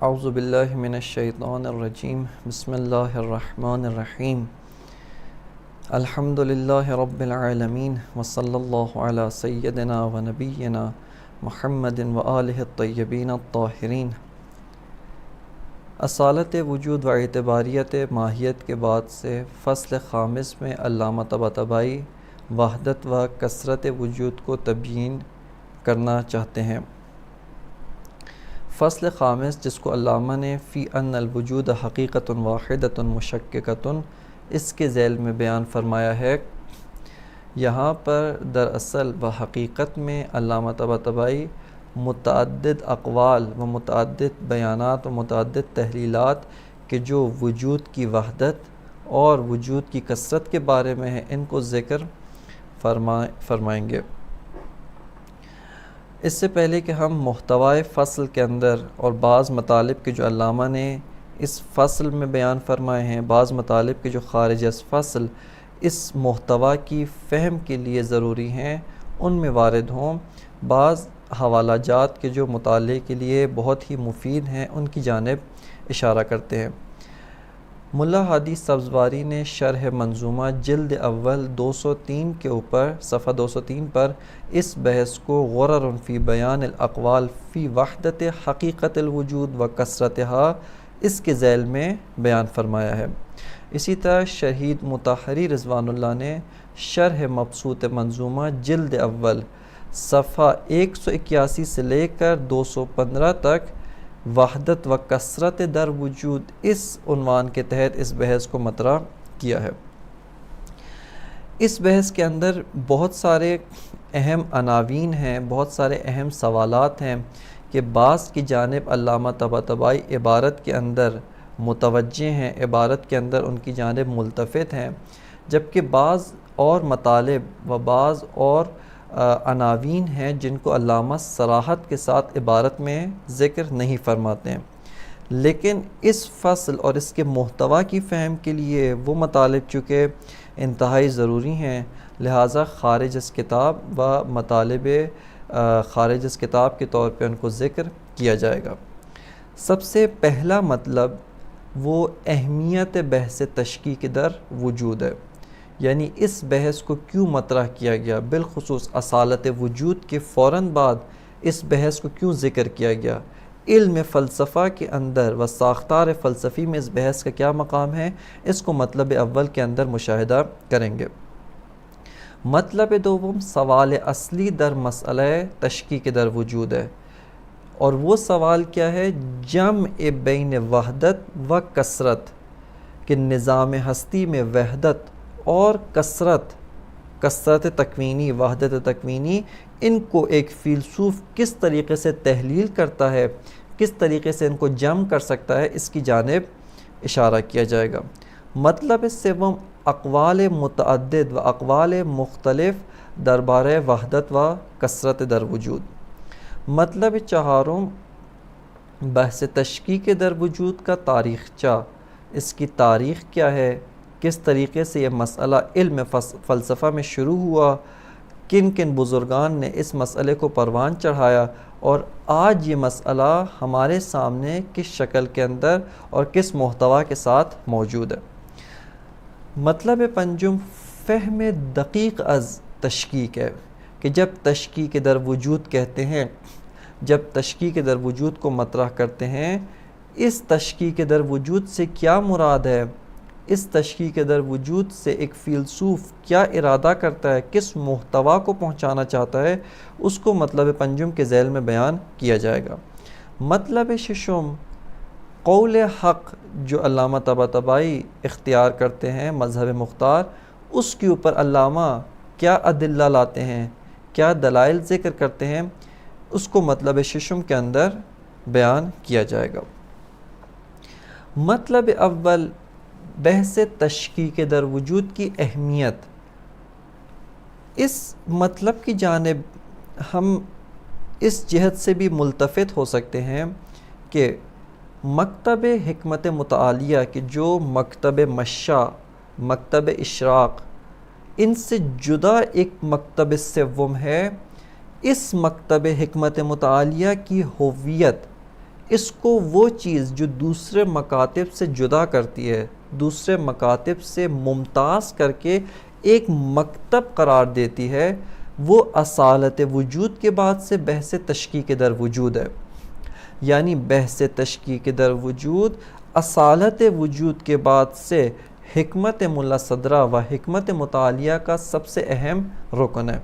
اعوذ باللہ من الشیطان الرجیم بسم اللہ الرحمن الرحیم الحمد للہ رب العالمین وصلی اللہ علی سیدنا و نبینا محمد و آلہ الطیبین الطاہرین۔ اصالت وجود و اعتباریت ماہیت کے بعد سے فصل خامس میں علامہ طباطبائی وحدت و کثرت وجود کو تبیین کرنا چاہتے ہیں۔ فصل خامس، جس کو علامہ نے فی ان الوجود حقیقت واحدۃ مشککۃ اس کے ذیل میں بیان فرمایا ہے، یہاں پر دراصل و حقیقت میں علامہ طباطبائی متعدد اقوال و متعدد بیانات و متعدد تحلیلات کے جو وجود کی وحدت اور وجود کی کثرت کے بارے میں ہیں، ان کو ذکر فرمائیں گے۔ اس سے پہلے کہ ہم محتوائے فصل کے اندر اور بعض مطالب کے جو علامہ نے اس فصل میں بیان فرمائے ہیں، بعض مطالب کے جو خارج از فصل اس محتوا کی فہم کے لیے ضروری ہیں، ان میں وارد ہوں، بعض حوالہ جات کے جو مطالعے کے لیے بہت ہی مفید ہیں ان کی جانب اشارہ کرتے ہیں۔ ملا ہادی سبزواری نے شرح منظومہ جلد اول 203 کے اوپر صفحہ 203 پر اس بحث کو غرر فی بیان الاقوال فی وحدت حقیقت الوجود و کثرتہا اس کے ذیل میں بیان فرمایا ہے۔ اسی طرح شہید مطہری رضوان اللہ نے شرح مبسوط منظومہ جلد اول صفحہ 181 سے لے کر 215 تک وحدت و کثرت در وجود اس عنوان کے تحت اس بحث کو مطرح کیا ہے۔ اس بحث کے اندر بہت سارے اہم عناوین ہیں، بہت سارے اہم سوالات ہیں کہ بعض کی جانب علامہ طباطبائی عبارت کے اندر متوجہ ہیں، عبارت کے اندر ان کی جانب ملتفت ہیں، جبکہ بعض اور مطالب و بعض اور عناوین ہیں جن کو علامہ صراحت کے ساتھ عبارت میں ذکر نہیں فرماتے ہیں، لیکن اس فصل اور اس کے محتوا کی فہم کے لیے وہ مطالب چونکہ انتہائی ضروری ہیں، لہٰذا خارج از کتاب و مطالب خارج از کتاب کے طور پہ ان کو ذکر کیا جائے گا۔ سب سے پہلا مطلب وہ اہمیت بحث تشکیک در وجود ہے، یعنی اس بحث کو کیوں مطرح کیا گیا، بالخصوص اصالت وجود کے فوراً بعد اس بحث کو کیوں ذکر کیا گیا، علم فلسفہ کے اندر و ساختار فلسفی میں اس بحث کا کیا مقام ہے، اس کو مطلب اول کے اندر مشاہدہ کریں گے۔ مطلب دوم سوال اصلی در مسئلہ تشکیک در وجود ہے، اور وہ سوال کیا ہے؟ جمع بین وحدت و کثرت، کہ نظام ہستی میں وحدت اور کثرت تکوینی، وحدت تکوینی، ان کو ایک فیلسوف کس طریقے سے تحلیل کرتا ہے، کس طریقے سے ان کو جمع کر سکتا ہے، اس کی جانب اشارہ کیا جائے گا۔ مطلب سوم اقوال متعدد و اقوال مختلف دربار وحدت و کثرت در وجود۔ مطلب چہارم بحث تشکیک در وجود کا تاریخچہ، اس کی تاریخ کیا ہے، کس طریقے سے یہ مسئلہ علم فلسفہ میں شروع ہوا، کن کن بزرگان نے اس مسئلے کو پروان چڑھایا، اور آج یہ مسئلہ ہمارے سامنے کس شکل کے اندر اور کس محتوا کے ساتھ موجود ہے۔ مطلب پنجم فہم دقیق از تشکیک ہے، کہ جب تشکیک در وجود کہتے ہیں، جب تشکیک در وجود کو مطرح کرتے ہیں، اس تشکیک در وجود سے کیا مراد ہے، اس تشکیک در وجود سے ایک فیلسوف کیا ارادہ کرتا ہے، کس محتوا کو پہنچانا چاہتا ہے، اس کو مطلب پنجم کے ذیل میں بیان کیا جائے گا۔ مطلب ششم قول حق، جو علامہ طباطبائی اختیار کرتے ہیں مذہب مختار، اس کے اوپر علامہ کیا ادلہ لاتے ہیں، کیا دلائل ذکر کرتے ہیں، اس کو مطلب ششم کے اندر بیان کیا جائے گا۔ مطلب اول بحث تشکیک در وجود کی اہمیت، اس مطلب کی جانب ہم اس جہت سے بھی ملتفت ہو سکتے ہیں کہ مکتب حکمت متعالیہ کہ جو مکتب مشا، مکتب اشراق، ان سے جدا ایک مکتب سوم ہے، اس مکتب حکمت متعالیہ کی ہویت، اس کو وہ چیز جو دوسرے مکاتب سے جدا کرتی ہے، دوسرے مکاتب سے ممتاز کر کے ایک مکتب قرار دیتی ہے، وہ اصالت وجود کے بعد سے بحث تشکیک در وجود ہے. یعنی بحث تشکیک در وجود اصالت وجود کے بعد سے حکمت ملا صدرہ و حکمت مطالعہ کا سب سے اہم رکن ہے.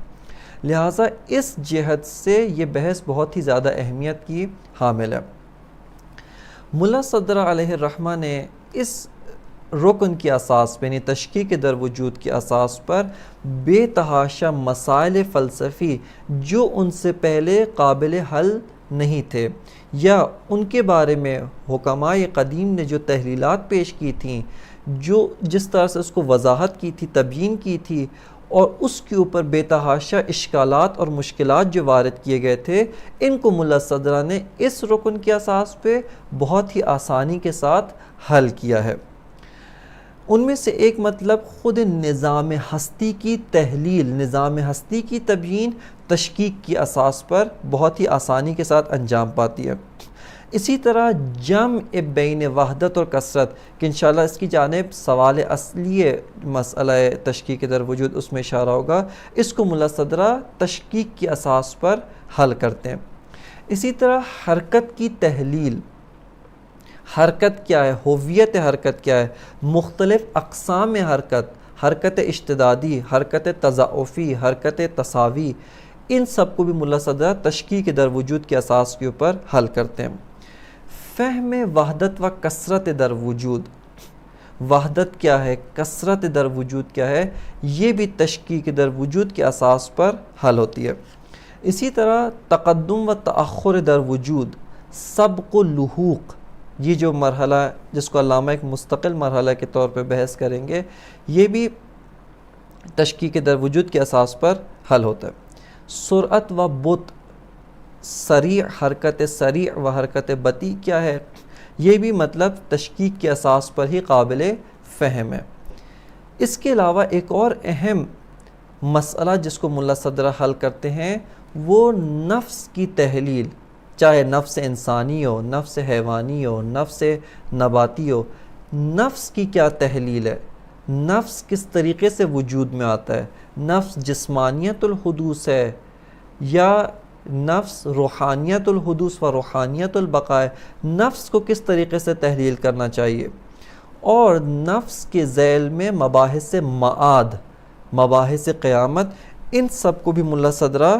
لہٰذا اس جہت سے یہ بحث بہت ہی زیادہ اہمیت کی حامل ہے. ملا صدرہ علیہ الرحمہ نے اس رکن کی اساس پہ، یعنی تشکیک در وجود کی اساس پر بے تحاشا مسائل فلسفی جو ان سے پہلے قابل حل نہیں تھے یا ان کے بارے میں حکمائے قدیم نے جو تحلیلات پیش کی تھیں، جو جس طرح سے اس کو وضاحت کی تھی، تبیین کی تھی، اور اس کے اوپر بے تحاشا اشکالات اور مشکلات جو وارد کیے گئے تھے، ان کو ملا صدرہ نے اس رکن کی اساس پہ بہت ہی آسانی کے ساتھ حل کیا ہے. ان میں سے ایک مطلب خود نظام ہستی کی تحلیل، نظام ہستی کی تبیین تشکیک کی اساس پر بہت ہی آسانی کے ساتھ انجام پاتی ہے. اسی طرح جمع بین وحدت اور کثرت، کہ انشاءاللہ اس کی جانب سوال اصلی مسئلہ تشکیک در وجود اس میں اشارہ ہوگا، اس کو ملا صدرہ تشکیک کی اساس پر حل کرتے ہیں. اسی طرح حرکت کی تحلیل، حرکت کیا ہے، ہویت حرکت کیا ہے، مختلف اقسام حرکت، حرکت اشتدادی، حرکت تضاعفی، حرکت تساوی، ان سب کو بھی ملا صدرہ تشکیک در وجود کے اساس کے اوپر حل کرتے ہیں. فہم وحدت و کثرت در وجود، وحدت کیا ہے، کثرت در وجود کیا ہے، یہ بھی تشکیک در وجود کے اساس پر حل ہوتی ہے. اسی طرح تقدم و تأخر در وجود، سبق و لحوق، یہ جو مرحلہ جس کو علامہ ایک مستقل مرحلہ کے طور پہ بحث کریں گے، یہ بھی تشکیک در وجود کے اساس پر حل ہوتا ہے. سرعت و بطء، سریع، حرکت سریع و حرکت بطیء کیا ہے، یہ بھی مطلب تشکیک کے اساس پر ہی قابل فہم ہے. اس کے علاوہ ایک اور اہم مسئلہ جس کو ملا صدرہ حل کرتے ہیں، وہ نفس کی تحلیل، چاہے نفس انسانی ہو، نفس حیوانی ہو، نفس نباتی ہو. نفس کی کیا تحلیل ہے، نفس کس طریقے سے وجود میں آتا ہے، نفس جسمانیت الحدوث ہے یا نفس روحانیت الحدوث و روحانیت البقاء ہے، نفس کو کس طریقے سے تحلیل کرنا چاہیے. اور نفس کے ذیل میں مباحث معاد، مباحث قیامت، ان سب کو بھی ملا صدرہ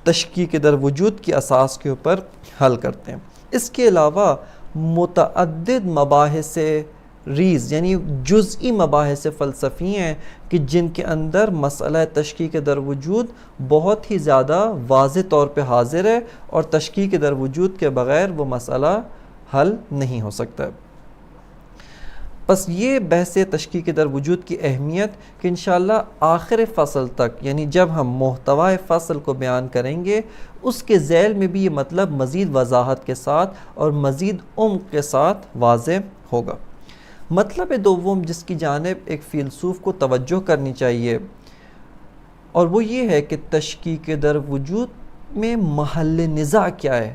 تشکیک در وجود کی اساس کے اوپر حل کرتے ہیں. اس کے علاوہ متعدد مباحث ریز، یعنی جزئی مباحث فلسفی ہیں کہ جن کے اندر مسئلہ تشکیک در وجود بہت ہی زیادہ واضح طور پہ حاضر ہے، اور تشکیک در وجود کے بغیر وہ مسئلہ حل نہیں ہو سکتا. بس یہ بحث تشکیک در وجود کی اہمیت کہ انشاءاللہ آخر فصل تک، یعنی جب ہم محتوی فصل کو بیان کریں گے، اس کے ذیل میں بھی یہ مطلب مزید وضاحت کے ساتھ اور مزید عمق کے ساتھ واضح ہوگا. مطلب دوم جس کی جانب ایک فیلسوف کو توجہ کرنی چاہیے، اور وہ یہ ہے کہ تشکیک در وجود میں محل نزاع کیا ہے،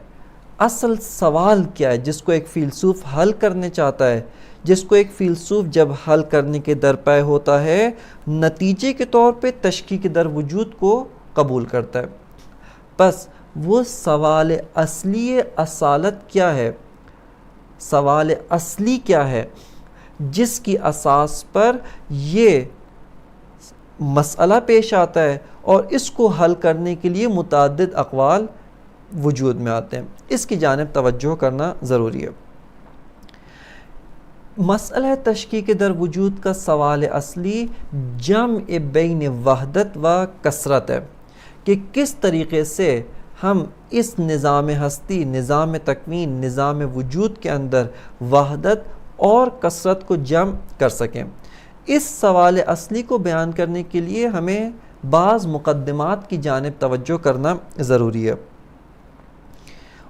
اصل سوال کیا ہے جس کو ایک فیلسوف حل کرنے چاہتا ہے، جس کو ایک فیلسوف جب حل کرنے کے درپے ہوتا ہے، نتیجے کے طور پہ تشکیک در وجود کو قبول کرتا ہے. بس وہ سوال اصلی اصالت کیا ہے، سوال اصلی کیا ہے جس کی اساس پر یہ مسئلہ پیش آتا ہے، اور اس کو حل کرنے کے لیے متعدد اقوال وجود میں آتے ہیں. اس کی جانب توجہ کرنا ضروری ہے. مسئلہ تشکیک در وجود کا سوال اصلی جمع بین وحدت و کثرت ہے کہ کس طریقے سے ہم اس نظام ہستی، نظام تکوین، نظام وجود کے اندر وحدت اور کثرت کو جمع کر سکیں. اس سوال اصلی کو بیان کرنے کے لیے ہمیں بعض مقدمات کی جانب توجہ کرنا ضروری ہے،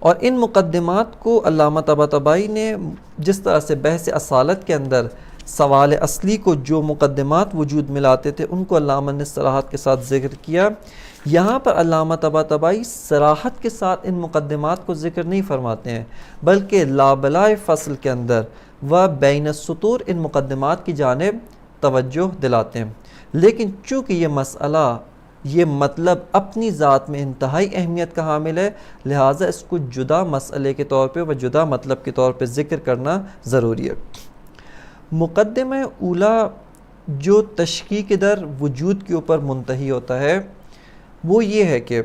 اور ان مقدمات کو علامہ طباطبائی نے جس طرح سے بحث اصالت کے اندر سوال اصلی کو جو مقدمات وجود میں لاتے تھے، ان کو علامہ نے صراحت کے ساتھ ذکر کیا. یہاں پر علامہ طباطبائی صراحت کے ساتھ ان مقدمات کو ذکر نہیں فرماتے ہیں، بلکہ لابلائے فصل کے اندر و بین السطور ان مقدمات کی جانب توجہ دلاتے ہیں۔ لیکن چونکہ یہ مسئلہ، یہ مطلب اپنی ذات میں انتہائی اہمیت کا حامل ہے، لہٰذا اس کو جدا مسئلے کے طور پہ و جدا مطلب کے طور پہ ذکر کرنا ضروری ہے۔ مقدمہ اولا جو تشکیک در وجود کے اوپر منتہی ہوتا ہے وہ یہ ہے کہ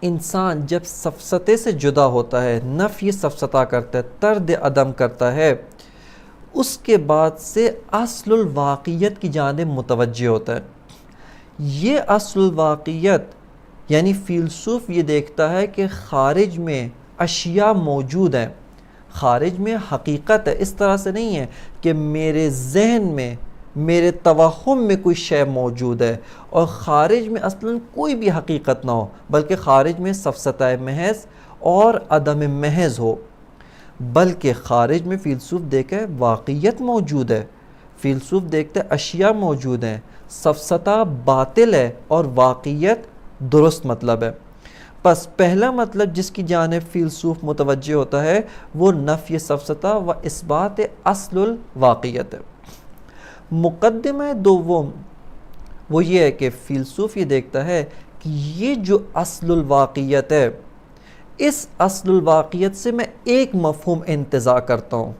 انسان جب سفسطے سے جدا ہوتا ہے، نفی سفسطہ کرتا ہے، طرد عدم کرتا ہے، اس کے بعد سے اصل الواقعیت کی جانب متوجہ ہوتا ہے۔ یہ اصل الواقعیت یعنی فیلسوف یہ دیکھتا ہے کہ خارج میں اشیاء موجود ہیں، خارج میں حقیقت ہے۔ اس طرح سے نہیں ہے کہ میرے ذہن میں، میرے توہم میں کوئی شے موجود ہے اور خارج میں اصلاً کوئی بھی حقیقت نہ ہو، بلکہ خارج میں سفسطہ محض اور عدم محض ہو، بلکہ خارج میں فیلسوف دیکھے واقعیت موجود ہے، فیلسوف دیکھتے اشیاء موجود ہیں، سفسطہ باطل ہے اور واقعیت درست مطلب ہے۔ پس پہلا مطلب جس کی جانب فیلسوف متوجہ ہوتا ہے وہ نفی سفسطہ و اثبات اصل الواقعیت ہے۔ مقدمہ دوم وہ یہ ہے کہ فیلسوف یہ دیکھتا ہے کہ یہ جو اصل الواقعیت ہے، اس اصل الواقعیت سے میں ایک مفہوم انتزاع کرتا ہوں،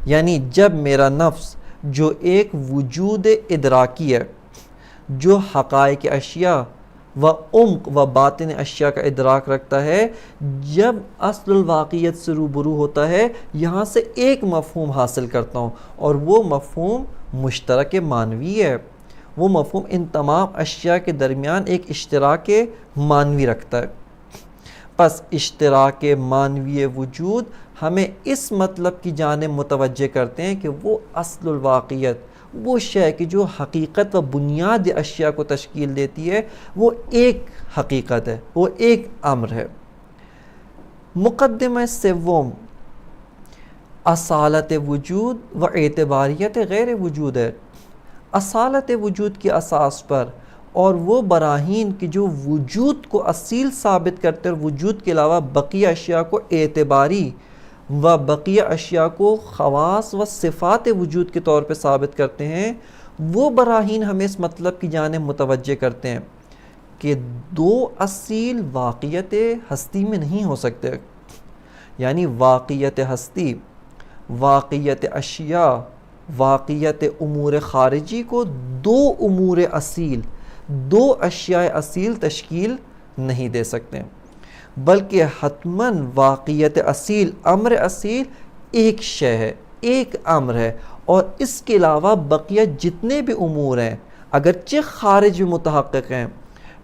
یعنی جب میرا نفس جو ایک وجود ادراکی ہے، جو حقائق اشیاء و عمق و باطن اشیاء کا ادراک رکھتا ہے، جب اصل الواقعیت سے روبرو ہوتا ہے یہاں سے ایک مفہوم حاصل کرتا ہوں، اور وہ مفہوم مشترک معنوی ہے، وہ مفہوم ان تمام اشیاء کے درمیان ایک اشتراک معنوی رکھتا ہے۔ پس اشتراک معنوی وجود ہمیں اس مطلب کی جانب متوجہ کرتے ہیں کہ وہ اصل الواقعیت، وہ شے کہ جو حقیقت و بنیاد اشیاء کو تشکیل دیتی ہے، وہ ایک حقیقت ہے، وہ ایک امر ہے۔ مقدمہ سوم اصالت وجود و اعتباریت غیر وجود ہے۔ اصالت وجود کی اساس پر اور وہ براہین کہ جو وجود کو اصیل ثابت کرتے ہیں اور وجود کے علاوہ بقیہ اشیاء کو اعتباری و بقیہ اشیاء کو خواص و صفات وجود کے طور پہ ثابت کرتے ہیں، وہ براہین ہمیں اس مطلب کی جانب متوجہ کرتے ہیں کہ دو اصیل واقعیت ہستی میں نہیں ہو سکتے، یعنی واقعیت ہستی، واقعیت اشیاء، واقعیت امور خارجی کو دو امور اصیل، دو اشیاء اصیل تشکیل نہیں دے سکتے، بلکہ حتماً واقعیت اصیل، امر اصیل ایک شے ہے، ایک امر ہے، اور اس کے علاوہ بقیہ جتنے بھی امور ہیں اگرچہ خارج میں متحقق ہیں،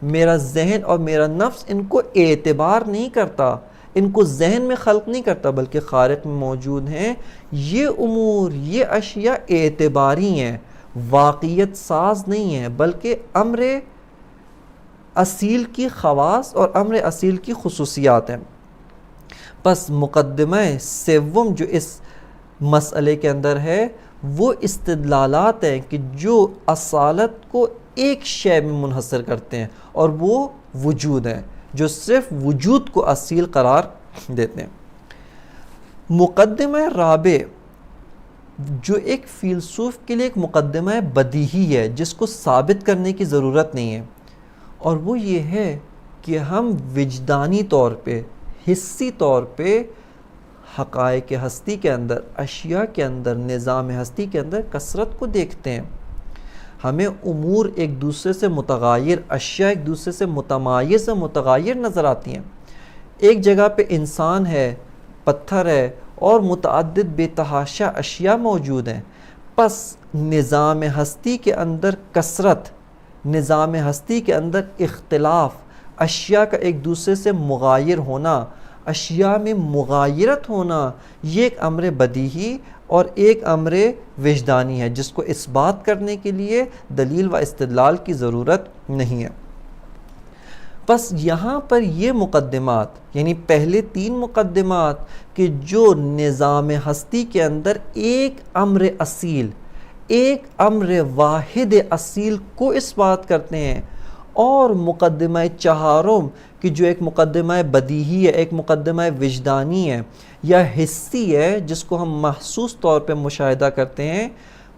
میرا ذہن اور میرا نفس ان کو اعتبار نہیں کرتا، ان کو ذہن میں خلق نہیں کرتا، بلکہ خارج میں موجود ہیں۔ یہ امور، یہ اشیاء اعتباری ہیں، واقعیت ساز نہیں ہیں، بلکہ امر اصیل کی خواص اور امر اصیل کی خصوصیات ہیں۔ پس مقدمہ سوم جو اس مسئلے کے اندر ہے وہ استدلالات ہیں کہ جو اصالت کو ایک شے میں منحصر کرتے ہیں، اور وہ وجود ہیں جو صرف وجود کو اصیل قرار دیتے ہیں۔ مقدمہ رابع جو ایک فیلسوف کے لیے ایک مقدمہ بدیہی ہے جس کو ثابت کرنے کی ضرورت نہیں ہے، اور وہ یہ ہے کہ ہم وجدانی طور پہ، حسی طور پہ حقائق ہستی کے اندر، اشیاء کے اندر، نظام ہستی کے اندر کثرت کو دیکھتے ہیں۔ ہمیں امور ایک دوسرے سے متغیر، اشیاء ایک دوسرے سے متمایز و متغیر نظر آتی ہیں۔ ایک جگہ پہ انسان ہے، پتھر ہے، اور متعدد بے تحاشا اشیاء موجود ہیں۔ پس نظام ہستی کے اندر کثرت، نظام ہستی کے اندر اختلاف، اشیاء کا ایک دوسرے سے مغایر ہونا، اشیاء میں مغایرت ہونا، یہ ایک امر بدیہی اور ایک امر وجدانی ہے جس کو اثبات کرنے کے لیے دلیل و استدلال کی ضرورت نہیں ہے۔ بس یہاں پر یہ مقدمات، یعنی پہلے تین مقدمات کہ جو نظام ہستی کے اندر ایک امر اصیل، ایک امر واحد اصیل کو اثبات کرتے ہیں، اور مقدمہ چہارم کہ جو ایک مقدمہ بدیہی ہے، ایک مقدمہ وجدانی ہے یا حسی ہے جس کو ہم محسوس طور پہ مشاہدہ کرتے ہیں،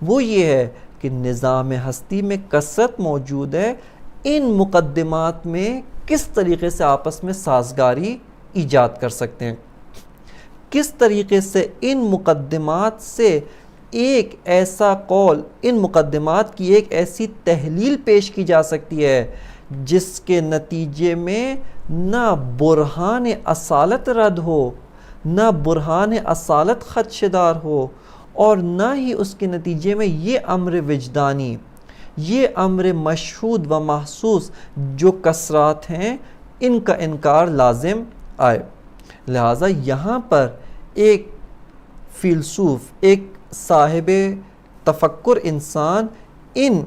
وہ یہ ہے کہ نظام ہستی میں کثرت موجود ہے، ان مقدمات میں کس طریقے سے آپس میں سازگاری ایجاد کر سکتے ہیں، کس طریقے سے ان مقدمات سے ایک ایسا قول، ان مقدمات کی ایک ایسی تحلیل پیش کی جا سکتی ہے جس کے نتیجے میں نہ برہان اصالت رد ہو، نہ برہان اصالت خدشدار ہو، اور نہ ہی اس کے نتیجے میں یہ امر وجدانی، یہ امر مشہود و محسوس جو کثرات ہیں ان کا انکار لازم آئے۔ لہٰذا یہاں پر ایک فیلسوف، ایک صاحب تفکر انسان ان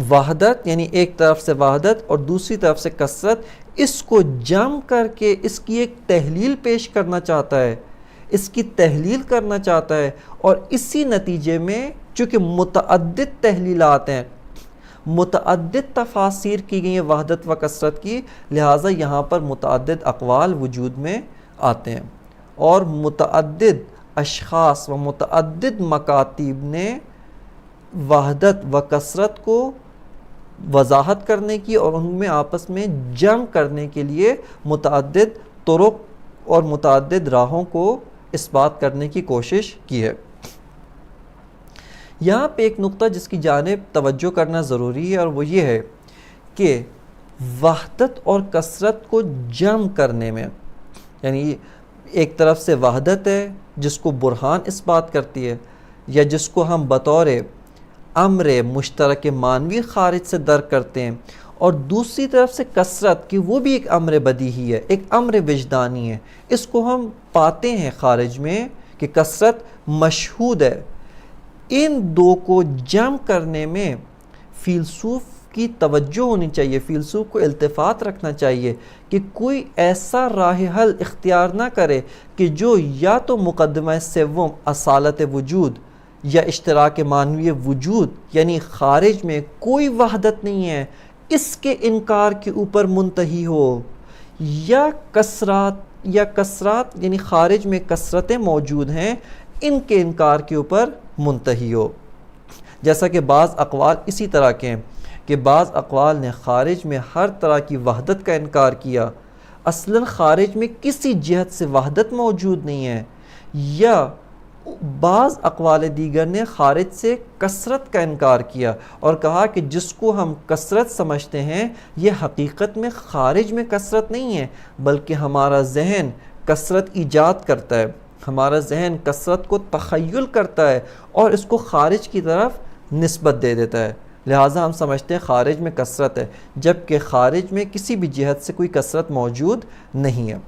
وحدت، یعنی ایک طرف سے وحدت اور دوسری طرف سے کثرت، اس کو جمع کر کے اس کی ایک تحلیل پیش کرنا چاہتا ہے، اس کی تحلیل کرنا چاہتا ہے، اور اسی نتیجے میں چونکہ متعدد تحلیلات ہیں، متعدد تفاسیر کی گئی ہیں وحدت و کثرت کی، لہٰذا یہاں پر متعدد اقوال وجود میں آتے ہیں، اور متعدد اشخاص و متعدد مکاتب نے وحدت و کثرت کو وضاحت کرنے کی اور ان میں آپس میں جمع کرنے کے لیے متعدد طرق اور متعدد راہوں کو اس بات کرنے کی کوشش کی ہے۔ یہاں پہ ایک نقطہ جس کی جانب توجہ کرنا ضروری ہے، اور وہ یہ ہے کہ وحدت اور کثرت کو جمع کرنے میں، یعنی ایک طرف سے وحدت ہے جس کو برہان اس بات کرتی ہے یا جس کو ہم بطور امر مشترک معنوی خارج سے درک کرتے ہیں، اور دوسری طرف سے کثرت کہ وہ بھی ایک امر بدیہی ہے، ایک امر وجدانی ہے، اس کو ہم پاتے ہیں خارج میں کہ کثرت مشہود ہے۔ ان دو کو جمع کرنے میں فیلسوف کی توجہ ہونی چاہیے، فیلسوف کو التفات رکھنا چاہیے کہ کوئی ایسا راہ حل اختیار نہ کرے کہ جو یا تو مقدمہ سوم اصالت وجود یا اشتراک معنوی وجود، یعنی خارج میں کوئی وحدت نہیں ہے، اس کے انکار کے اوپر منتہی ہو، یا کثرات یعنی خارج میں کثرتیں موجود ہیں ان کے انکار کے اوپر منتہی ہو۔ جیسا کہ بعض اقوال اسی طرح کے ہیں کہ بعض اقوال نے خارج میں ہر طرح کی وحدت کا انکار کیا، اصلاً خارج میں کسی جہت سے وحدت موجود نہیں ہے، یا بعض اقوال دیگر نے خارج سے کثرت کا انکار کیا اور کہا کہ جس کو ہم کثرت سمجھتے ہیں یہ حقیقت میں خارج میں کثرت نہیں ہے، بلکہ ہمارا ذہن کثرت ایجاد کرتا ہے، ہمارا ذہن کثرت کو تخیل کرتا ہے اور اس کو خارج کی طرف نسبت دے دیتا ہے، لہٰذا ہم سمجھتے ہیں خارج میں کثرت ہے، جبکہ خارج میں کسی بھی جہت سے کوئی کثرت موجود نہیں ہے۔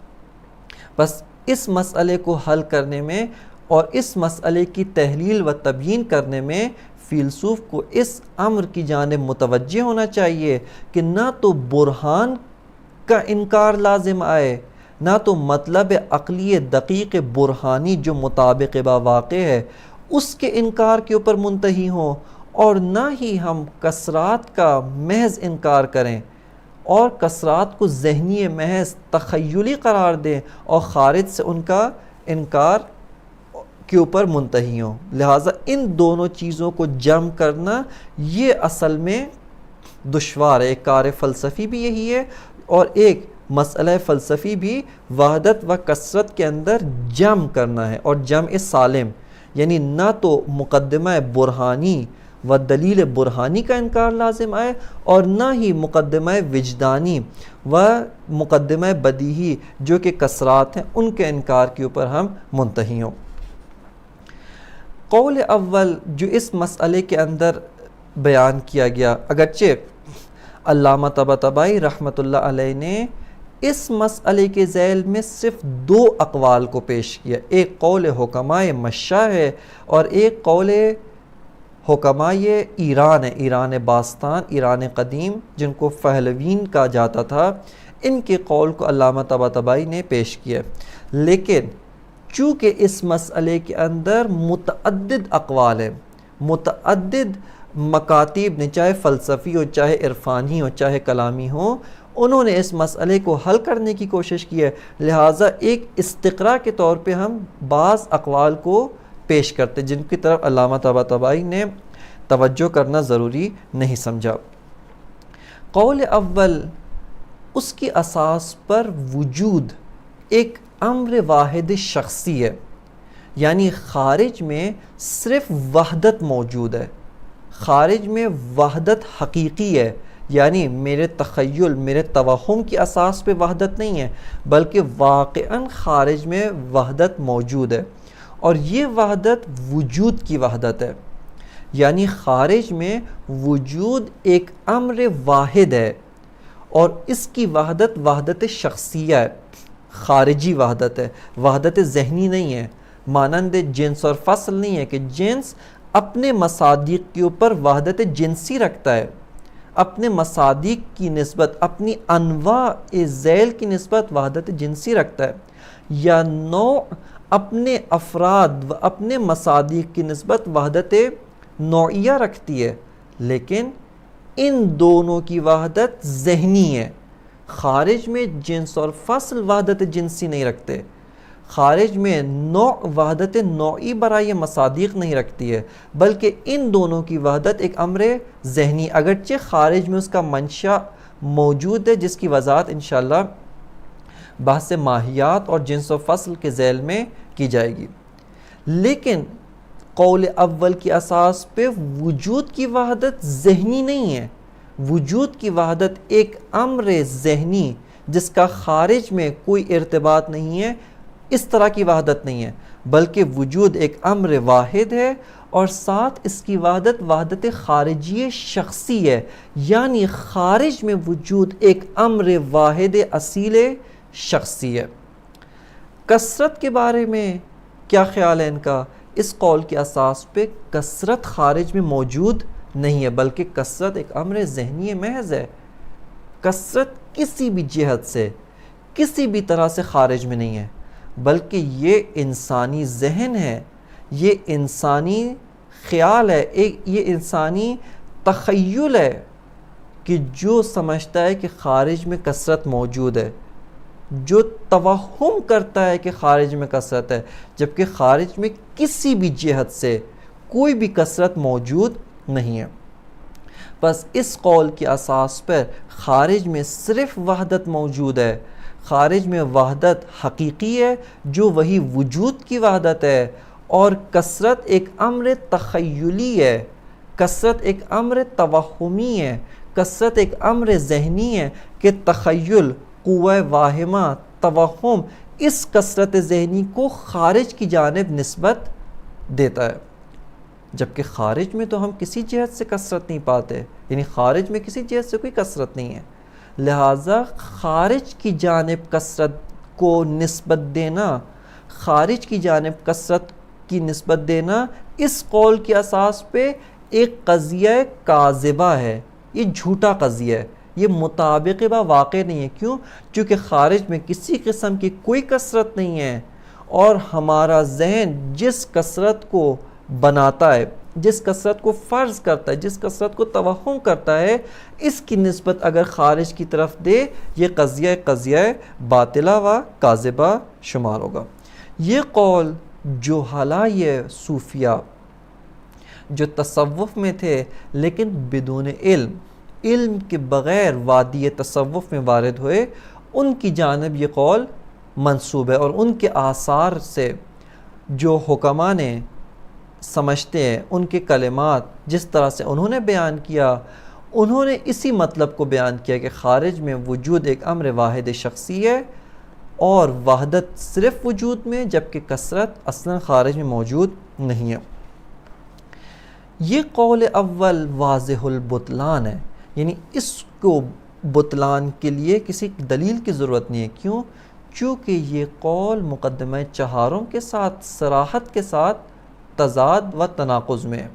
بس اس مسئلے کو حل کرنے میں اور اس مسئلے کی تحلیل و تبیین کرنے میں فیلسوف کو اس امر کی جانب متوجہ ہونا چاہیے کہ نہ تو برہان کا انکار لازم آئے، نہ تو مطلب عقلی دقیق برہانی جو مطابق با واقع ہے اس کے انکار کے اوپر منتہی ہوں، اور نہ ہی ہم کثرات کا محض انکار کریں اور کثرات کو ذہنی محض تخیلی قرار دیں اور خارج سے ان کا انکار کے اوپر منتہی ہوں۔ لہٰذا ان دونوں چیزوں کو جمع کرنا یہ اصل میں دشوار ہے، ایک کار فلسفی بھی یہی ہے اور ایک مسئلہ فلسفی بھی وحدت و کثرت کے اندر جمع کرنا ہے، اور جمع سالم، یعنی نہ تو مقدمہ برہانی و دلیل برہانی کا انکار لازم آئے اور نہ ہی مقدمہ وجدانی و مقدمہ بدیہی جو کہ کثرات ہیں ان کے انکار کے اوپر ہم منتہی ہوں۔ قول اول جو اس مسئلے کے اندر بیان کیا گیا، اگرچہ علامہ طباطبائی رحمۃ اللہ علیہ نے اس مسئلے کے ذیل میں صرف دو اقوال کو پیش کیا، ایک قول حکماء مشاء ہے اور ایک قول حکماء ایران ہے، ایران باستان، ایران قدیم جن کو پہلوین کہا جاتا تھا، ان کے قول کو علامہ طباطبائی نے پیش کیا، لیکن چونکہ اس مسئلے کے اندر متعدد اقوال ہیں، متعدد مکاتب نے، چاہے فلسفی ہو، چاہے عرفانی ہو، چاہے کلامی ہو، انہوں نے اس مسئلے کو حل کرنے کی کوشش کی ہے. لہٰذا ایک استقراء کے طور پہ ہم بعض اقوال کو پیش کرتے جن کی طرف علامہ طباطبائی نے توجہ کرنا ضروری نہیں سمجھا. قول اول، اس کی اساس پر وجود ایک امر واحد شخصی ہے، یعنی خارج میں صرف وحدت موجود ہے، خارج میں وحدت حقیقی ہے، یعنی میرے تخیل، میرے توہم کی اساس پہ وحدت نہیں ہے، بلکہ واقعاً خارج میں وحدت موجود ہے، اور یہ وحدت وجود کی وحدت ہے. یعنی خارج میں وجود ایک امر واحد ہے، اور اس کی وحدت وحدت شخصیہ ہے، خارجی وحدت ہے، وحدت ذہنی نہیں ہے. مانند جنس اور فصل نہیں ہے کہ جنس اپنے مصادیق کے اوپر وحدت جنسی رکھتا ہے، اپنے مصادیق کی نسبت، اپنی انواع ذیل کی نسبت وحدت جنسی رکھتا ہے، یا نوع اپنے افراد و اپنے مصادیق کی نسبت وحدت نوعیہ رکھتی ہے. لیکن ان دونوں کی وحدت ذہنی ہے. خارج میں جنس اور فصل وحدت جنسی نہیں رکھتے، خارج میں نوع وحدت نوعی برائے مصادیق نہیں رکھتی ہے، بلکہ ان دونوں کی وحدت ایک امر ذہنی، اگرچہ خارج میں اس کا منشا موجود ہے جس کی وضاحت انشاءاللہ بحث ماہیات اور جنس و فصل کے ذیل میں کی جائے گی. لیکن قول اول کی اساس پہ وجود کی وحدت ذہنی نہیں ہے، وجود کی وحدت ایک امر ذہنی جس کا خارج میں کوئی ارتباط نہیں ہے، اس طرح کی وحدت نہیں ہے، بلکہ وجود ایک امر واحد ہے، اور ساتھ اس کی وحدت وحدت خارجی شخصی ہے، یعنی خارج میں وجود ایک امر واحد اصیل شخصی ہے. کثرت کے بارے میں کیا خیال ہے ان کا؟ اس قول کے اساس پہ کثرت خارج میں موجود نہیں ہے، بلکہ کثرت ایک امر ذہنی محض ہے. کثرت کسی بھی جہت سے، کسی بھی طرح سے خارج میں نہیں ہے، بلکہ یہ انسانی ذہن ہے، یہ انسانی خیال ہے، یہ انسانی تخیل ہے کہ جو سمجھتا ہے کہ خارج میں کثرت موجود ہے، جو توہم کرتا ہے کہ خارج میں کثرت ہے، جبکہ خارج میں کسی بھی جہت سے کوئی بھی کثرت موجود نہیں ہے. بس اس قول کی اساس پر خارج میں صرف وحدت موجود ہے، خارج میں وحدت حقیقی ہے جو وہی وجود کی وحدت ہے، اور کثرت ایک امر تخیلی ہے، کثرت ایک امر توہمی ہے، کثرت ایک امر ذہنی ہے کہ تخیل، قوہ واہمہ، توہم اس کثرت ذہنی کو خارج کی جانب نسبت دیتا ہے. جبکہ خارج میں تو ہم کسی جہت سے کثرت نہیں پاتے، یعنی خارج میں کسی جہت سے کوئی کثرت نہیں ہے، لہٰذا خارج کی جانب کثرت کو نسبت دینا، خارج کی جانب کثرت کی نسبت دینا اس قول کی اساس پہ ایک قضیہ کاذبہ ہے، یہ جھوٹا قضیہ ہے، یہ مطابق با واقع نہیں ہے. کیوں؟ چونکہ خارج میں کسی قسم کی کوئی کثرت نہیں ہے، اور ہمارا ذہن جس کثرت کو بناتا ہے، جس کثرت کو فرض کرتا ہے، جس کثرت کو توہم کرتا ہے، اس کی نسبت اگر خارج کی طرف دے، یہ قضیہ باطلہ و کاذبہ شمار ہوگا. یہ قول جہلائے صوفیہ جو تصوف میں تھے لیکن بدون علم کے بغیر وادی تصوف میں وارد ہوئے، ان کی جانب یہ قول منسوب ہے، اور ان کے آثار سے جو حکماء نے سمجھتے ہیں، ان کے کلمات جس طرح سے انہوں نے بیان کیا، انہوں نے اسی مطلب کو بیان کیا کہ خارج میں وجود ایک امر واحد شخصی ہے، اور وحدت صرف وجود میں، جبکہ کثرت اصلاً خارج میں موجود نہیں ہے. یہ قول اول واضح البطلان ہے، یعنی اس کو بطلان کے لیے کسی دلیل کی ضرورت نہیں ہے. کیوں؟ چونکہ یہ قول مقدمہ چہاروں کے ساتھ صراحت کے ساتھ تضاد و تناقض میں ہے.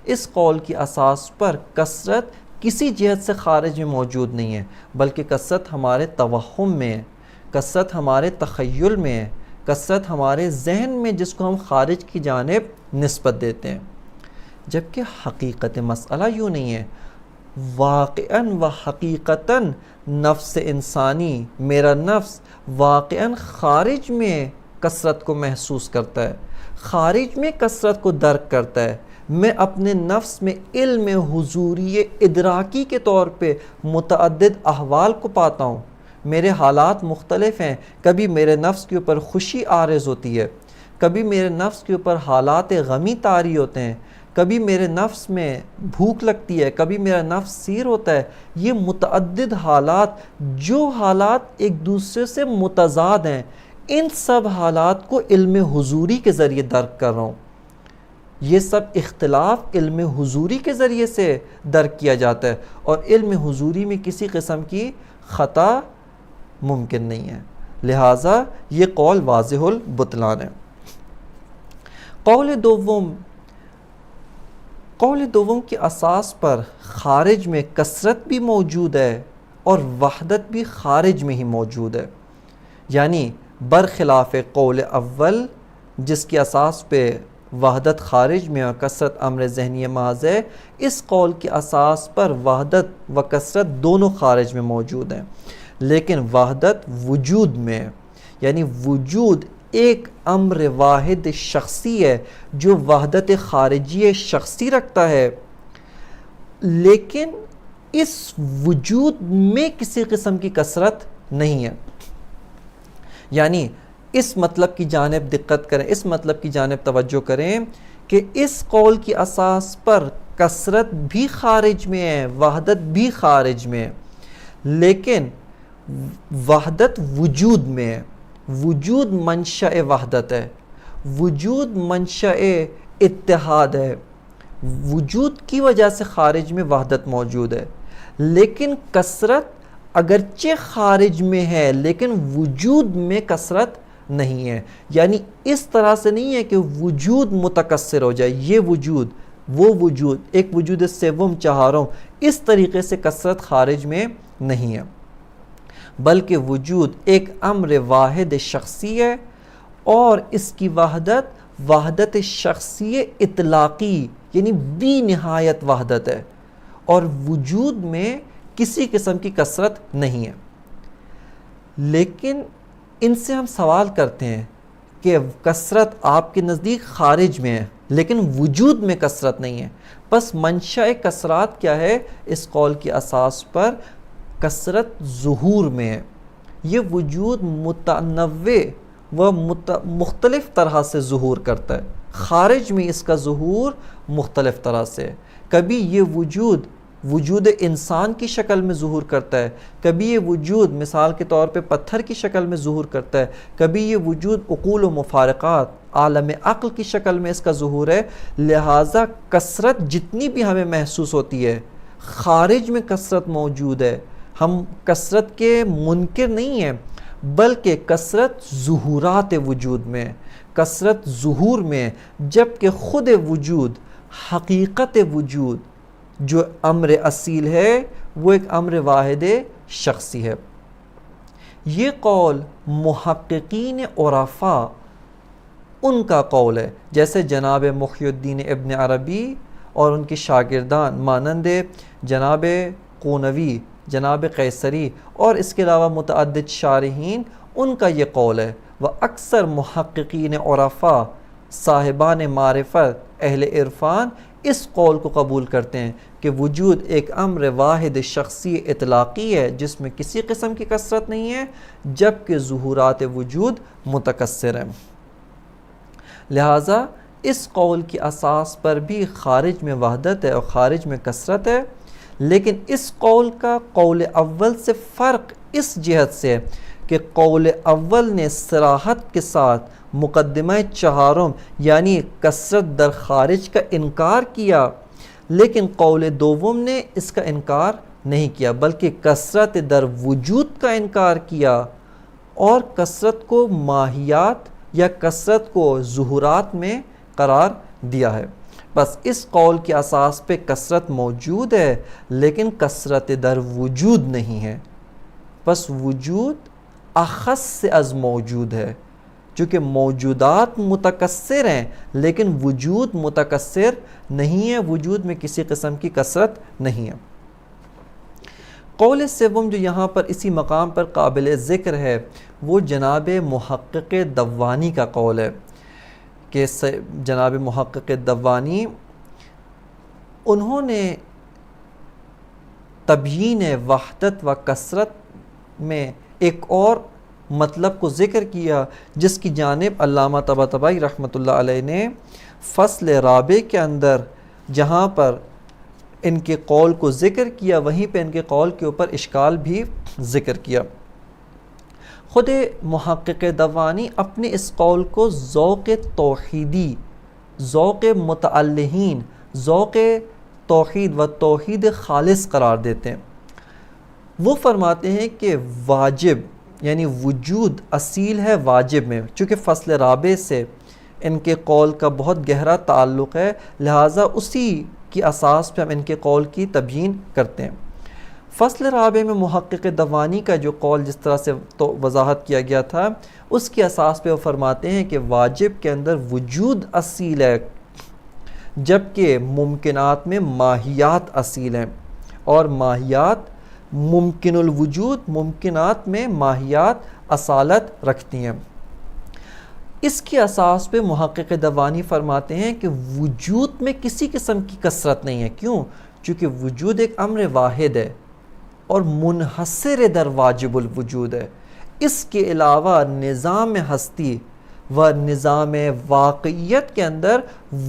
اس قول کی اساس پر کثرت کسی جہت سے خارج میں موجود نہیں ہے، بلکہ کثرت ہمارے توہم میں ہے، کثرت ہمارے تخیل میں ہے، کثرت ہمارے ذہن میں جس کو ہم خارج کی جانب نسبت دیتے ہیں. جبکہ حقیقت مسئلہ یوں نہیں ہے. واقعاً و حقیقتاً نفس انسانی، میرا نفس واقعاً خارج میں کثرت کو محسوس کرتا ہے، خارج میں کثرت کو درک کرتا ہے. میں اپنے نفس میں علم حضوری ادراکی کے طور پہ متعدد احوال کو پاتا ہوں. میرے حالات مختلف ہیں. کبھی میرے نفس کے اوپر خوشی عارض ہوتی ہے، کبھی میرے نفس کے اوپر حالات غمی طاری ہوتے ہیں، کبھی میرے نفس میں بھوک لگتی ہے، کبھی میرا نفس سیر ہوتا ہے. یہ متعدد حالات، جو حالات ایک دوسرے سے متضاد ہیں، ان سب حالات کو علم حضوری کے ذریعے درک کر رہا ہوں. یہ سب اختلاف علم حضوری کے ذریعے سے درک کیا جاتا ہے، اور علم حضوری میں کسی قسم کی خطا ممکن نہیں ہے. لہٰذا یہ قول واضح البطلان ہے. قول دوم کی اساس پر خارج میں کثرت بھی موجود ہے اور وحدت بھی خارج میں ہی موجود ہے. یعنی برخلاف قول اول جس کی اساس پہ وحدت خارج میں اور کثرت امر ذہنی محض ہے، اس قول کی اساس پر وحدت و کثرت دونوں خارج میں موجود ہیں. لیکن وحدت وجود میں، یعنی وجود ایک امر واحد شخصی ہے جو وحدت خارجی شخصی رکھتا ہے، لیکن اس وجود میں کسی قسم کی کثرت نہیں ہے. یعنی اس مطلب کی جانب دقت کریں، اس مطلب کی جانب توجہ کریں کہ اس قول کی اساس پر کثرت بھی خارج میں ہے، وحدت بھی خارج میں ہے، لیکن وحدت وجود میں ہے. وجود منشأ وحدت ہے، وجود منشأ اتحاد ہے. وجود کی وجہ سے خارج میں وحدت موجود ہے، لیکن کثرت اگرچہ خارج میں ہے لیکن وجود میں کثرت نہیں ہے. یعنی اس طرح سے نہیں ہے کہ وجود متکثر ہو جائے، یہ وجود وہ وجود، ایک وجود سوم چہارم، اس طریقے سے کثرت خارج میں نہیں ہے، بلکہ وجود ایک امر واحد شخصی ہے، اور اس کی وحدت شخصی اطلاقی یعنی بی نہایت وحدت ہے، اور وجود میں کسی قسم کی کثرت نہیں ہے. لیکن ان سے ہم سوال کرتے ہیں کہ کثرت آپ کے نزدیک خارج میں ہے لیکن وجود میں کثرت نہیں ہے، پس منشأ کثرات کیا ہے؟ اس قول کی اساس پر کثرت ظہور میں ہے. یہ وجود متنوع و مختلف طرح سے ظہور کرتا ہے. خارج میں اس کا ظہور مختلف طرح سے. کبھی یہ وجود انسان کی شکل میں ظہور کرتا ہے، کبھی یہ وجود مثال کے طور پہ پتھر کی شکل میں ظہور کرتا ہے، کبھی یہ وجود عقول و مفارقات عالم عقل کی شکل میں اس کا ظہور ہے. لہٰذا کثرت جتنی بھی ہمیں محسوس ہوتی ہے، خارج میں کثرت موجود ہے. ہم کثرت کے منکر نہیں ہیں، بلکہ کثرت ظہورات وجود میں، کثرت ظہور میں، جبکہ خود وجود، حقیقت وجود جو امر اصیل ہے وہ ایک امر واحد شخصی ہے. یہ قول محققین عرفاء ان کا قول ہے، جیسے جناب محی الدین ابن عربی اور ان کے شاگردان مانند جناب قونوی، جناب قیصری اور اس کے علاوہ متعدد شارحین، ان کا یہ قول ہے. وہ اکثر محققین عرفاء صاحبان معرفت اہل عرفان اس قول کو قبول کرتے ہیں کہ وجود ایک امر واحد شخصی اطلاقی ہے جس میں کسی قسم کی کثرت نہیں ہے، جبکہ ظہورات وجود متکثر ہیں. لہٰذا اس قول کی اساس پر بھی خارج میں وحدت ہے اور خارج میں کثرت ہے. لیکن اس قول کا قول اول سے فرق اس جہت سے ہے کہ قول اول نے صراحت کے ساتھ مقدمہ چہارم یعنی کثرت در خارج کا انکار کیا، لیکن قول دوم نے اس کا انکار نہیں کیا بلکہ کثرت در وجود کا انکار کیا، اور کثرت کو ماہیات یا کثرت کو ظہورات میں قرار دیا ہے. بس اس قول کے اساس پہ کثرت موجود ہے لیکن کثرت در وجود نہیں ہے. بس وجود اخص سے از موجود ہے. چونکہ موجودات متکثر ہیں لیکن وجود متکثر نہیں ہے، وجود میں کسی قسم کی کثرت نہیں ہے۔ قول سوم جو یہاں پر اسی مقام پر قابل ذکر ہے وہ جناب محقق دوانی کا قول ہے کہ جناب محقق دوانی انہوں نے تبیین وحدت و کثرت میں ایک اور مطلب کو ذکر کیا جس کی جانب علامہ طباطبائی رحمۃ اللہ علیہ نے فصل رابع کے اندر جہاں پر ان کے قول کو ذکر کیا وہیں پہ ان کے قول کے اوپر اشکال بھی ذکر کیا۔ خود محقق دوانی اپنے اس قول کو ذوق توحیدی، ذوق متعلہین، ذوق توحید و توحید خالص قرار دیتے ہیں۔ وہ فرماتے ہیں کہ واجب یعنی وجود اصیل ہے واجب میں، چونکہ فصل رابع سے ان کے قول کا بہت گہرا تعلق ہے، لہٰذا اسی کی اساس پہ ہم ان کے قول کی تبیین کرتے ہیں۔ فصل رابع میں محقق دوانی کا جو قول جس طرح سے تو وضاحت کیا گیا تھا اس کی اساس پہ وہ فرماتے ہیں کہ واجب کے اندر وجود اصیل ہے جبکہ ممکنات میں ماہیات اصیل ہیں، اور ماہیات ممکن الوجود، ممکنات میں ماہیات اصالت رکھتی ہیں۔ اس کی اساس پہ محقق دوانی فرماتے ہیں کہ وجود میں کسی قسم کی کثرت نہیں ہے۔ کیوں؟ چونکہ وجود ایک امر واحد ہے اور منحصر در واجب الوجود ہے۔ اس کے علاوہ نظام ہستی و نظام واقعیت کے اندر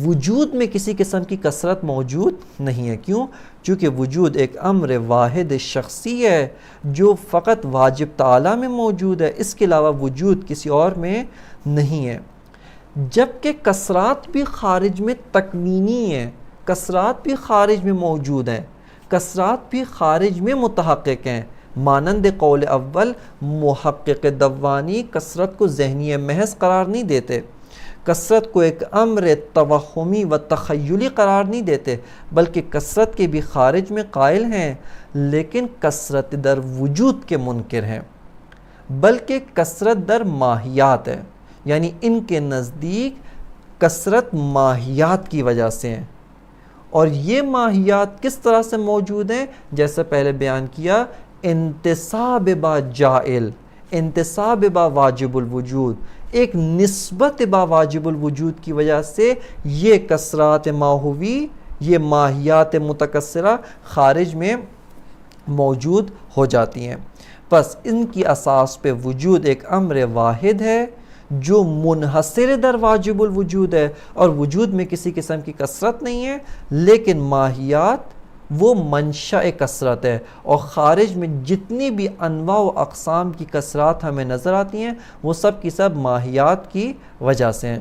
وجود میں کسی قسم کی کثرت موجود نہیں ہے۔ کیوں؟ چونکہ وجود ایک امر واحد شخصی ہے جو فقط واجب تعالی میں موجود ہے، اس کے علاوہ وجود کسی اور میں نہیں ہے۔ جبکہ کثرات بھی خارج میں تکوینی ہیں، کثرات بھی خارج میں موجود ہیں، کثرات بھی خارج میں متحقق ہیں۔ مانند قول اول محقق دوانی کثرت کو ذہنی محض قرار نہیں دیتے، کثرت کو ایک امر توہمی و تخیلی قرار نہیں دیتے، بلکہ کثرت کے بھی خارج میں قائل ہیں لیکن کثرت در وجود کے منکر ہیں، بلکہ کثرت در ماہیات ہے، یعنی ان کے نزدیک کثرت ماہیات کی وجہ سے ہیں۔ اور یہ ماہیات کس طرح سے موجود ہیں؟ جیسے پہلے بیان کیا، انتصاب با جائل، انتصاب با واجب الوجود، ایک نسبت با واجب الوجود کی وجہ سے یہ کثرات ماہوی، یہ ماہیات متکثرہ خارج میں موجود ہو جاتی ہیں۔ پس ان کی اساس پہ وجود ایک امر واحد ہے جو منحصر در واجب الوجود ہے اور وجود میں کسی قسم کی کثرت نہیں ہے، لیکن ماہیات وہ منشأ کثرت ہے، اور خارج میں جتنی بھی انواع و اقسام کی کثرات ہمیں نظر آتی ہیں وہ سب کی سب ماہیات کی وجہ سے ہیں۔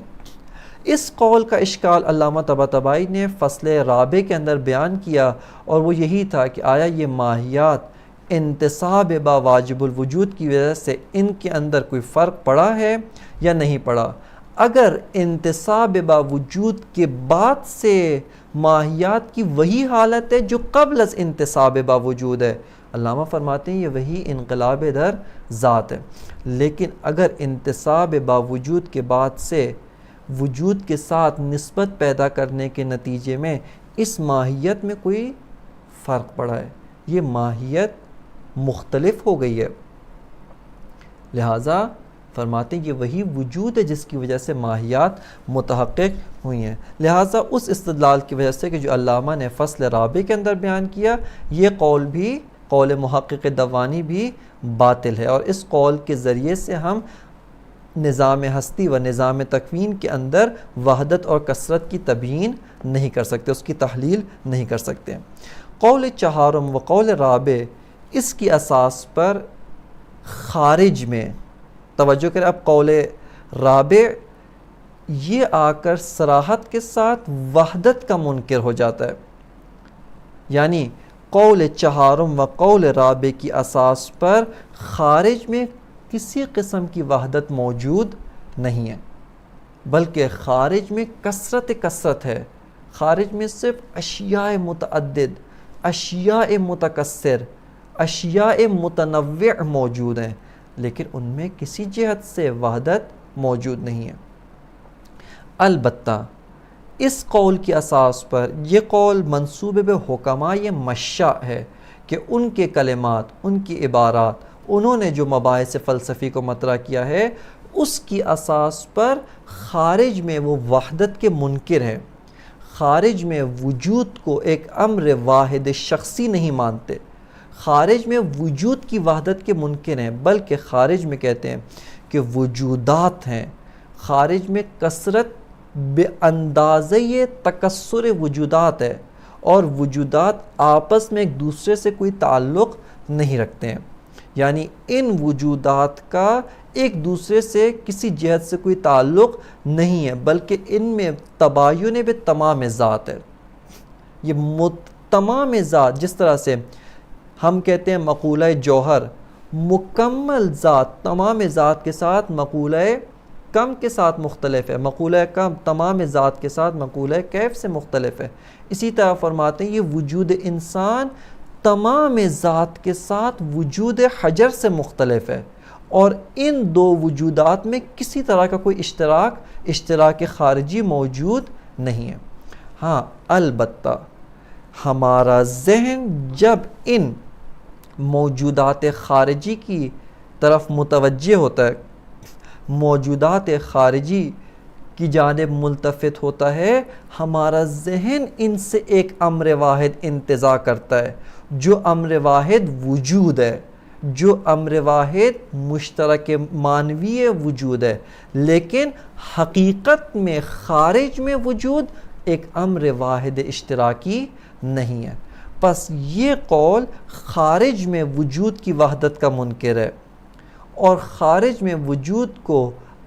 اس قول کا اشکال علامہ طباطبائی نے فصل رابع کے اندر بیان کیا، اور وہ یہی تھا کہ آیا یہ ماہیات انتصاب با واجب الوجود کی وجہ سے ان کے اندر کوئی فرق پڑا ہے یا نہیں پڑا؟ اگر انتصاب با وجود کے بعد سے ماہیات کی وہی حالت ہے جو قبل از انتصاب با وجود ہے، علامہ فرماتے ہیں یہ وہی انقلاب در ذات ہے۔ لیکن اگر انتصاب با وجود کے بعد سے وجود کے ساتھ نسبت پیدا کرنے کے نتیجے میں اس ماہیت میں کوئی فرق پڑا ہے، یہ ماہیت مختلف ہو گئی ہے، لہٰذا فرماتے ہیں یہ وہی وجود ہے جس کی وجہ سے ماہیات متحقق ہوئی ہیں۔ لہٰذا اس استدلال کی وجہ سے کہ جو علامہ نے فصل رابع کے اندر بیان کیا، یہ قول بھی، قول محقق دوانی بھی باطل ہے، اور اس قول کے ذریعے سے ہم نظام ہستی و نظام تکوین کے اندر وحدت اور کثرت کی تبیین نہیں کر سکتے، اس کی تحلیل نہیں کر سکتے۔ قول چہارم و قول رابع اس کی اساس پر خارج میں توجہ کریں۔ اب قول رابع یہ آ کر صراحت کے ساتھ وحدت کا منکر ہو جاتا ہے، یعنی قول چہارم و قول رابع کی اساس پر خارج میں کسی قسم کی وحدت موجود نہیں ہے، بلکہ خارج میں کثرت ہے، خارج میں صرف اشیاء متعدد، اشیاء متکثر، اشیاء متنوع موجود ہیں، لیکن ان میں کسی جہت سے وحدت موجود نہیں ہے۔ البتہ اس قول کی اساس پر یہ قول منسوب بے حکماء مشاء ہے کہ ان کے کلمات، ان کی عبارات، انہوں نے جو مباحث فلسفی کو مطرح کیا ہے اس کی اساس پر خارج میں وہ وحدت کے منکر ہیں، خارج میں وجود کو ایک امر واحد شخصی نہیں مانتے، خارج میں وجود کی وحدت کے منکر ہیں، بلکہ خارج میں کہتے ہیں کہ وجودات ہیں، خارج میں کثرت بے اندازے تکثر وجودات ہے، اور وجودات آپس میں ایک دوسرے سے کوئی تعلق نہیں رکھتے ہیں، یعنی ان وجودات کا ایک دوسرے سے کسی جہت سے کوئی تعلق نہیں ہے، بلکہ ان میں تباین بے تمام ذات ہے۔ یہ تمام ذات، جس طرح سے ہم کہتے ہیں مقولہ جوہر مکمل ذات تمام ذات کے ساتھ مقولہ کم کے ساتھ مختلف ہے، مقولہ کم تمام ذات کے ساتھ مقولہ کیف سے مختلف ہے، اسی طرح فرماتے ہیں یہ وجود انسان تمام ذات کے ساتھ وجود حجر سے مختلف ہے، اور ان دو وجودات میں کسی طرح کا کوئی اشتراک خارجی موجود نہیں ہے۔ ہاں البتہ ہمارا ذہن جب ان موجودات خارجی کی طرف متوجہ ہوتا ہے، موجودات خارجی کی جانب ملتفت ہوتا ہے، ہمارا ذہن ان سے ایک امر واحد انتزاع کرتا ہے، جو امر واحد وجود ہے، جو امر واحد مشترک معنوی وجود ہے، لیکن حقیقت میں خارج میں وجود ایک امر واحد اشتراکی نہیں ہے۔ پس یہ قول خارج میں وجود کی وحدت کا منکر ہے، اور خارج میں وجود کو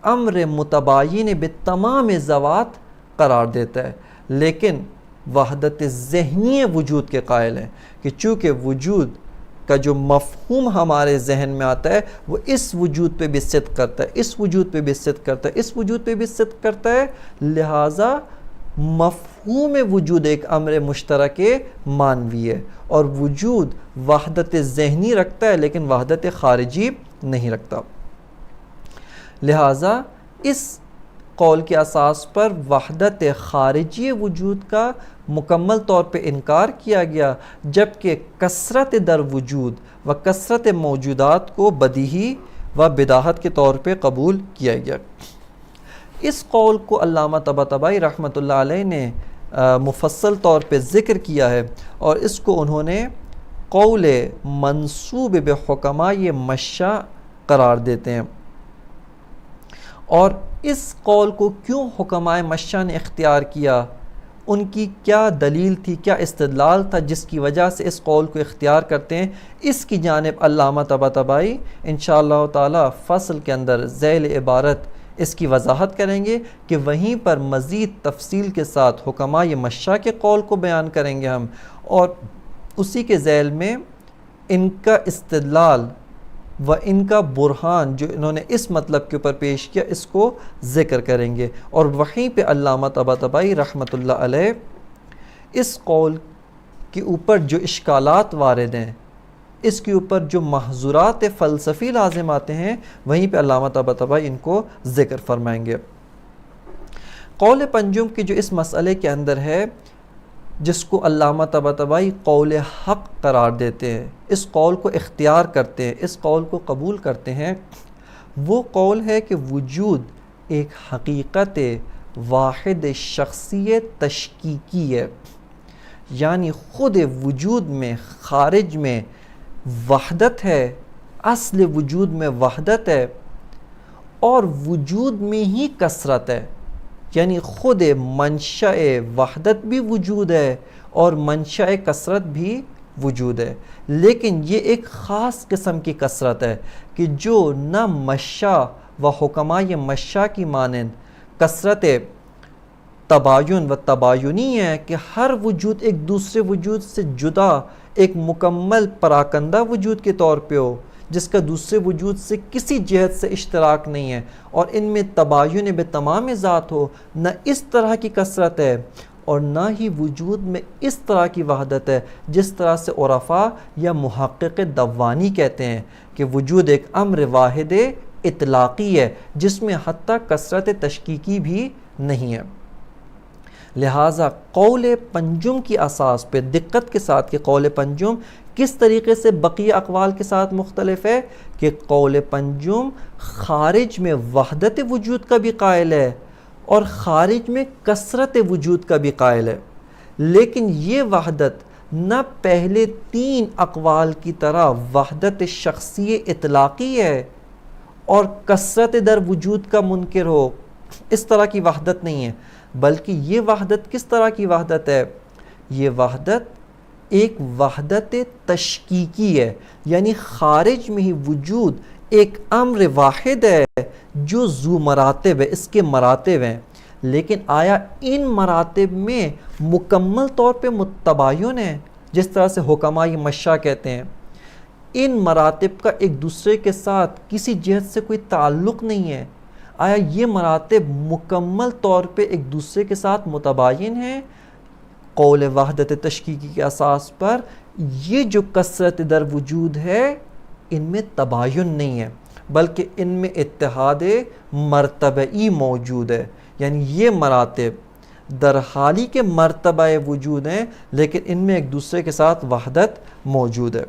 امر متباین بتمام ذوات قرار دیتا ہے، لیکن وحدت ذہنی وجود کے قائل ہے کہ چونکہ وجود کا جو مفہوم ہمارے ذہن میں آتا ہے وہ اس وجود پہ بھی صدق کرتا ہے، اس وجود پہ بھی صدق کرتا ہے، اس وجود پہ بھی صدق کرتا ہے، لہٰذا مفہوم وجود ایک امر مشترک معنوی ہے، اور وجود وحدت ذہنی رکھتا ہے لیکن وحدت خارجی نہیں رکھتا۔ لہٰذا اس قول کے اساس پر وحدت خارجی وجود کا مکمل طور پہ انکار کیا گیا، جبکہ کثرت در وجود و کثرت موجودات کو بدیہی و بداہت کے طور پہ قبول کیا گیا۔ اس قول کو علامہ طباطبائی رحمۃ اللہ علیہ نے مفصل طور پہ ذکر کیا ہے، اور اس کو انہوں نے قول منسوب بحکماء مشاء قرار دیتے ہیں۔ اور اس قول کو کیوں حکماء مشاء نے اختیار کیا، ان کی کیا دلیل تھی، کیا استدلال تھا جس کی وجہ سے اس قول کو اختیار کرتے ہیں، اس کی جانب علامہ طباطبائی انشاءاللہ تعالی فصل کے اندر ذیل عبارت اس کی وضاحت کریں گے، کہ وہیں پر مزید تفصیل کے ساتھ حکماء مشاء کے قول کو بیان کریں گے ہم، اور اسی کے ذیل میں ان کا استدلال و ان کا برہان جو انہوں نے اس مطلب کے اوپر پیش کیا اس کو ذکر کریں گے، اور وہیں پہ علامہ طباطبائی رحمۃ اللہ علیہ اس قول کے اوپر جو اشکالات وارد ہیں، اس کے اوپر جو محظورات فلسفی لازم آتے ہیں، وہیں پہ علامہ طباطبائی ان کو ذکر فرمائیں گے۔ قول پنجم کی جو اس مسئلے کے اندر ہے، جس کو علامہ طباطبائی قول حق قرار دیتے ہیں، اس قول کو اختیار کرتے ہیں، اس قول کو قبول کرتے ہیں، وہ قول ہے کہ وجود ایک حقیقت واحد شخصیت تشکیکی ہے، یعنی خود وجود میں خارج میں وحدت ہے، اصل وجود میں وحدت ہے، اور وجود میں ہی کثرت ہے، یعنی خود منشأ وحدت بھی وجود ہے اور منشأ کثرت بھی وجود ہے، لیکن یہ ایک خاص قسم کی کثرت ہے کہ جو نہ مشاء و حکماء مشاء کی مانند کثرت تباین و تباینی ہے کہ ہر وجود ایک دوسرے وجود سے جدا ایک مکمل پراکندہ وجود کے طور پہ ہو، جس کا دوسرے وجود سے کسی جہت سے اشتراک نہیں ہے، اور ان میں تباین بے تمام ذات ہو، نہ اس طرح کی کثرت ہے اور نہ ہی وجود میں اس طرح کی وحدت ہے جس طرح سے عرفاء یا محقق دوانی کہتے ہیں کہ وجود ایک امر واحد اطلاقی ہے جس میں حتیٰ کثرت تشکیکی بھی نہیں ہے۔ لہٰذا قول پنجم کی اساس پہ دقت کے ساتھ کہ قول پنجم کس طریقے سے بقیہ اقوال کے ساتھ مختلف ہے، کہ قول پنجم خارج میں وحدت وجود کا بھی قائل ہے اور خارج میں کثرت وجود کا بھی قائل ہے، لیکن یہ وحدت نہ پہلے تین اقوال کی طرح وحدت شخصی اطلاقی ہے اور کثرت در وجود کا منکر ہو، اس طرح کی وحدت نہیں ہے، بلکہ یہ وحدت کس طرح کی وحدت ہے؟ یہ وحدت ایک وحدت تشکیکی ہے، یعنی خارج میں ہی وجود ایک امر واحد ہے جو ذو مراتب ہے، اس کے مراتب ہیں، لیکن آیا ان مراتب میں مکمل طور پہ متباین ہے؟ جس طرح سے حکماء مشاء کہتے ہیں ان مراتب کا ایک دوسرے کے ساتھ کسی جہت سے کوئی تعلق نہیں ہے، آیا یہ مراتب مکمل طور پہ ایک دوسرے کے ساتھ متباین ہیں؟ قول وحدت تشکیکی کے اساس پر یہ جو کثرت در وجود ہے ان میں تباین نہیں ہے، بلکہ ان میں اتحاد مرتبئی موجود ہے، یعنی یہ مراتب در حالی کے مرتبہ وجود ہیں لیکن ان میں ایک دوسرے کے ساتھ وحدت موجود ہے۔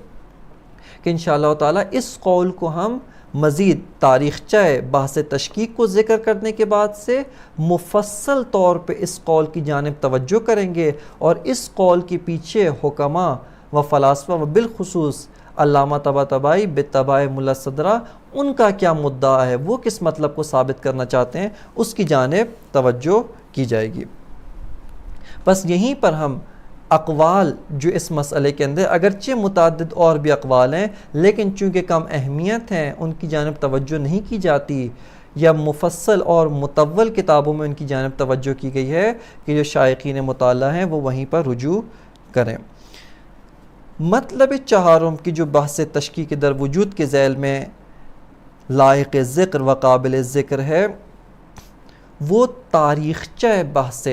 کہ انشاءاللہ تعالیٰ اس قول کو ہم مزید تاریخچہ بحث تشکیک کو ذکر کرنے کے بعد سے مفصل طور پہ اس قول کی جانب توجہ کریں گے، اور اس قول کے پیچھے حکماء و فلاسفہ و بالخصوص علامہ طباطبائی بتبع ملا صدرہ ان کا کیا مدعا ہے، وہ کس مطلب کو ثابت کرنا چاہتے ہیں، اس کی جانب توجہ کی جائے گی۔ بس یہیں پر ہم اقوال جو اس مسئلے کے اندر اگرچہ متعدد اور بھی اقوال ہیں لیکن چونکہ کم اہمیت ہیں ان کی جانب توجہ نہیں کی جاتی، یا مفصل اور مطول کتابوں میں ان کی جانب توجہ کی گئی ہے کہ جو شائقین مطالعہ ہیں وہ وہیں پر رجوع کریں۔ مطلب چہارم کی جو بحث تشکیک در وجود کے ذیل میں لائق ذکر و قابل ذکر ہے وہ تاریخچہ بحث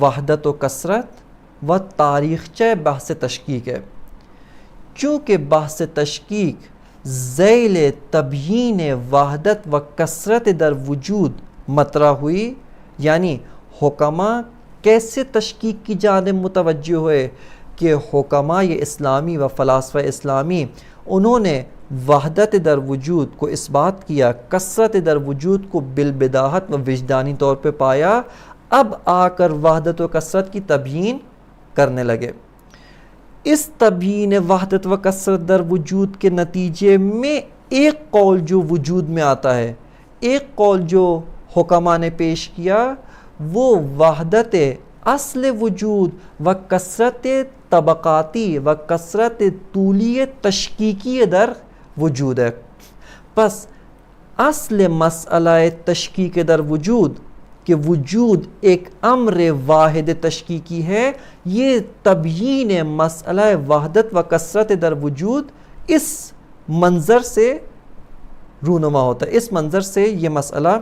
وحدت و کثرت و تاریخچہ بحث تشکیک ہے۔ چونکہ بحث تشکیک ذیل تبیین وحدت و کثرت در وجود مطرح ہوئی، یعنی حکماء کیسے تشکیک کی جانب متوجہ ہوئے کہ حکماء اسلامی و فلاسفہ اسلامی انہوں نے وحدت در وجود کو اس بات کیا، کثرت در وجود کو بالبداہت و وجدانی طور پہ پایا، اب آ کر وحدت و کثرت کی تبیین کرنے لگے۔ اس تبیین وحدت و کثرت در وجود کے نتیجے میں ایک قول جو وجود میں آتا ہے، ایک قول جو حکماء نے پیش کیا وہ وحدت اصل وجود و کثرت طبقاتی و کثرت طولی تشکیکی در وجود ہے۔ پس اصل مسئلہ تشکیک در وجود کہ وجود ایک امر واحد تشکیکی ہے، یہ تبیین مسئلہ وحدت و کثرت در وجود اس منظر سے رونما ہوتا ہے، اس منظر سے یہ مسئلہ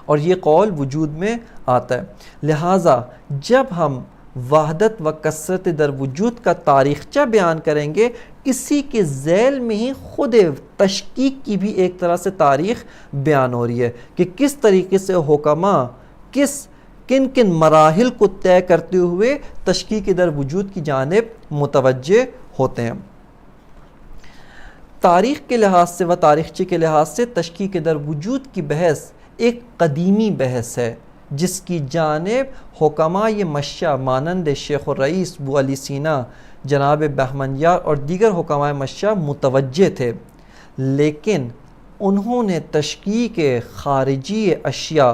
اور یہ قول وجود میں آتا ہے۔ لہٰذا جب ہم وحدت و کثرت در وجود کا تاریخچہ بیان کریں گے اسی کے ذیل میں ہی خود تشکیک کی بھی ایک طرح سے تاریخ بیان ہو رہی ہے کہ کس طریقے سے حکماء کن کن مراحل کو طے کرتے ہوئے تشکیک در وجود کی جانب متوجہ ہوتے ہیں۔ تاریخ کے لحاظ سے و تاریخچے کے لحاظ سے تشکیک در وجود کی بحث ایک قدیمی بحث ہے جس کی جانب حکماء مشاء مانند شیخ الرئیس بو علی سینا، جناب بہمنیار اور دیگر حکماء مشاء متوجہ تھے، لیکن انہوں نے تشکیک خارجی اشیاء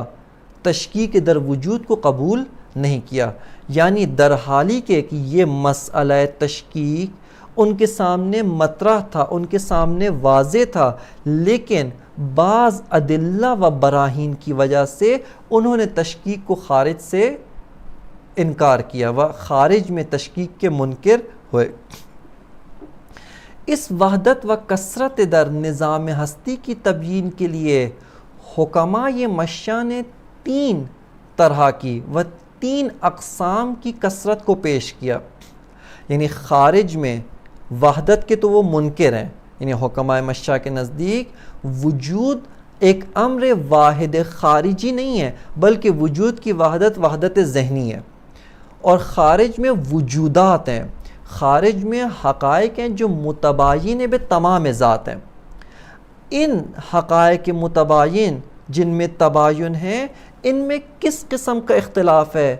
تشکیک در وجود کو قبول نہیں کیا، یعنی در حالی کہ یہ مسئلہ تشکیک ان کے سامنے مطرح تھا، ان کے سامنے واضح تھا، لیکن بعض ادلہ و براہین کی وجہ سے انہوں نے تشکیک کو خارج سے انکار کیا و خارج میں تشکیک کے منکر ہوئے۔ اس وحدت و کثرت در نظام ہستی کی تبیین کے لیے حکماء مشاء نے تین طرح کی و تین اقسام کی کثرت کو پیش کیا، یعنی خارج میں وحدت کے تو وہ منکر ہیں یعنی حکمائے مشاء کے نزدیک وجود ایک امر واحد خارجی نہیں ہے، بلکہ وجود کی وحدت ذہنی ہے، اور خارج میں وجودات ہیں، خارج میں حقائق ہیں جو متباین بے تمام ذات ہیں۔ ان حقائق متباین جن میں تباین ہے، ان میں کس قسم کا اختلاف ہے،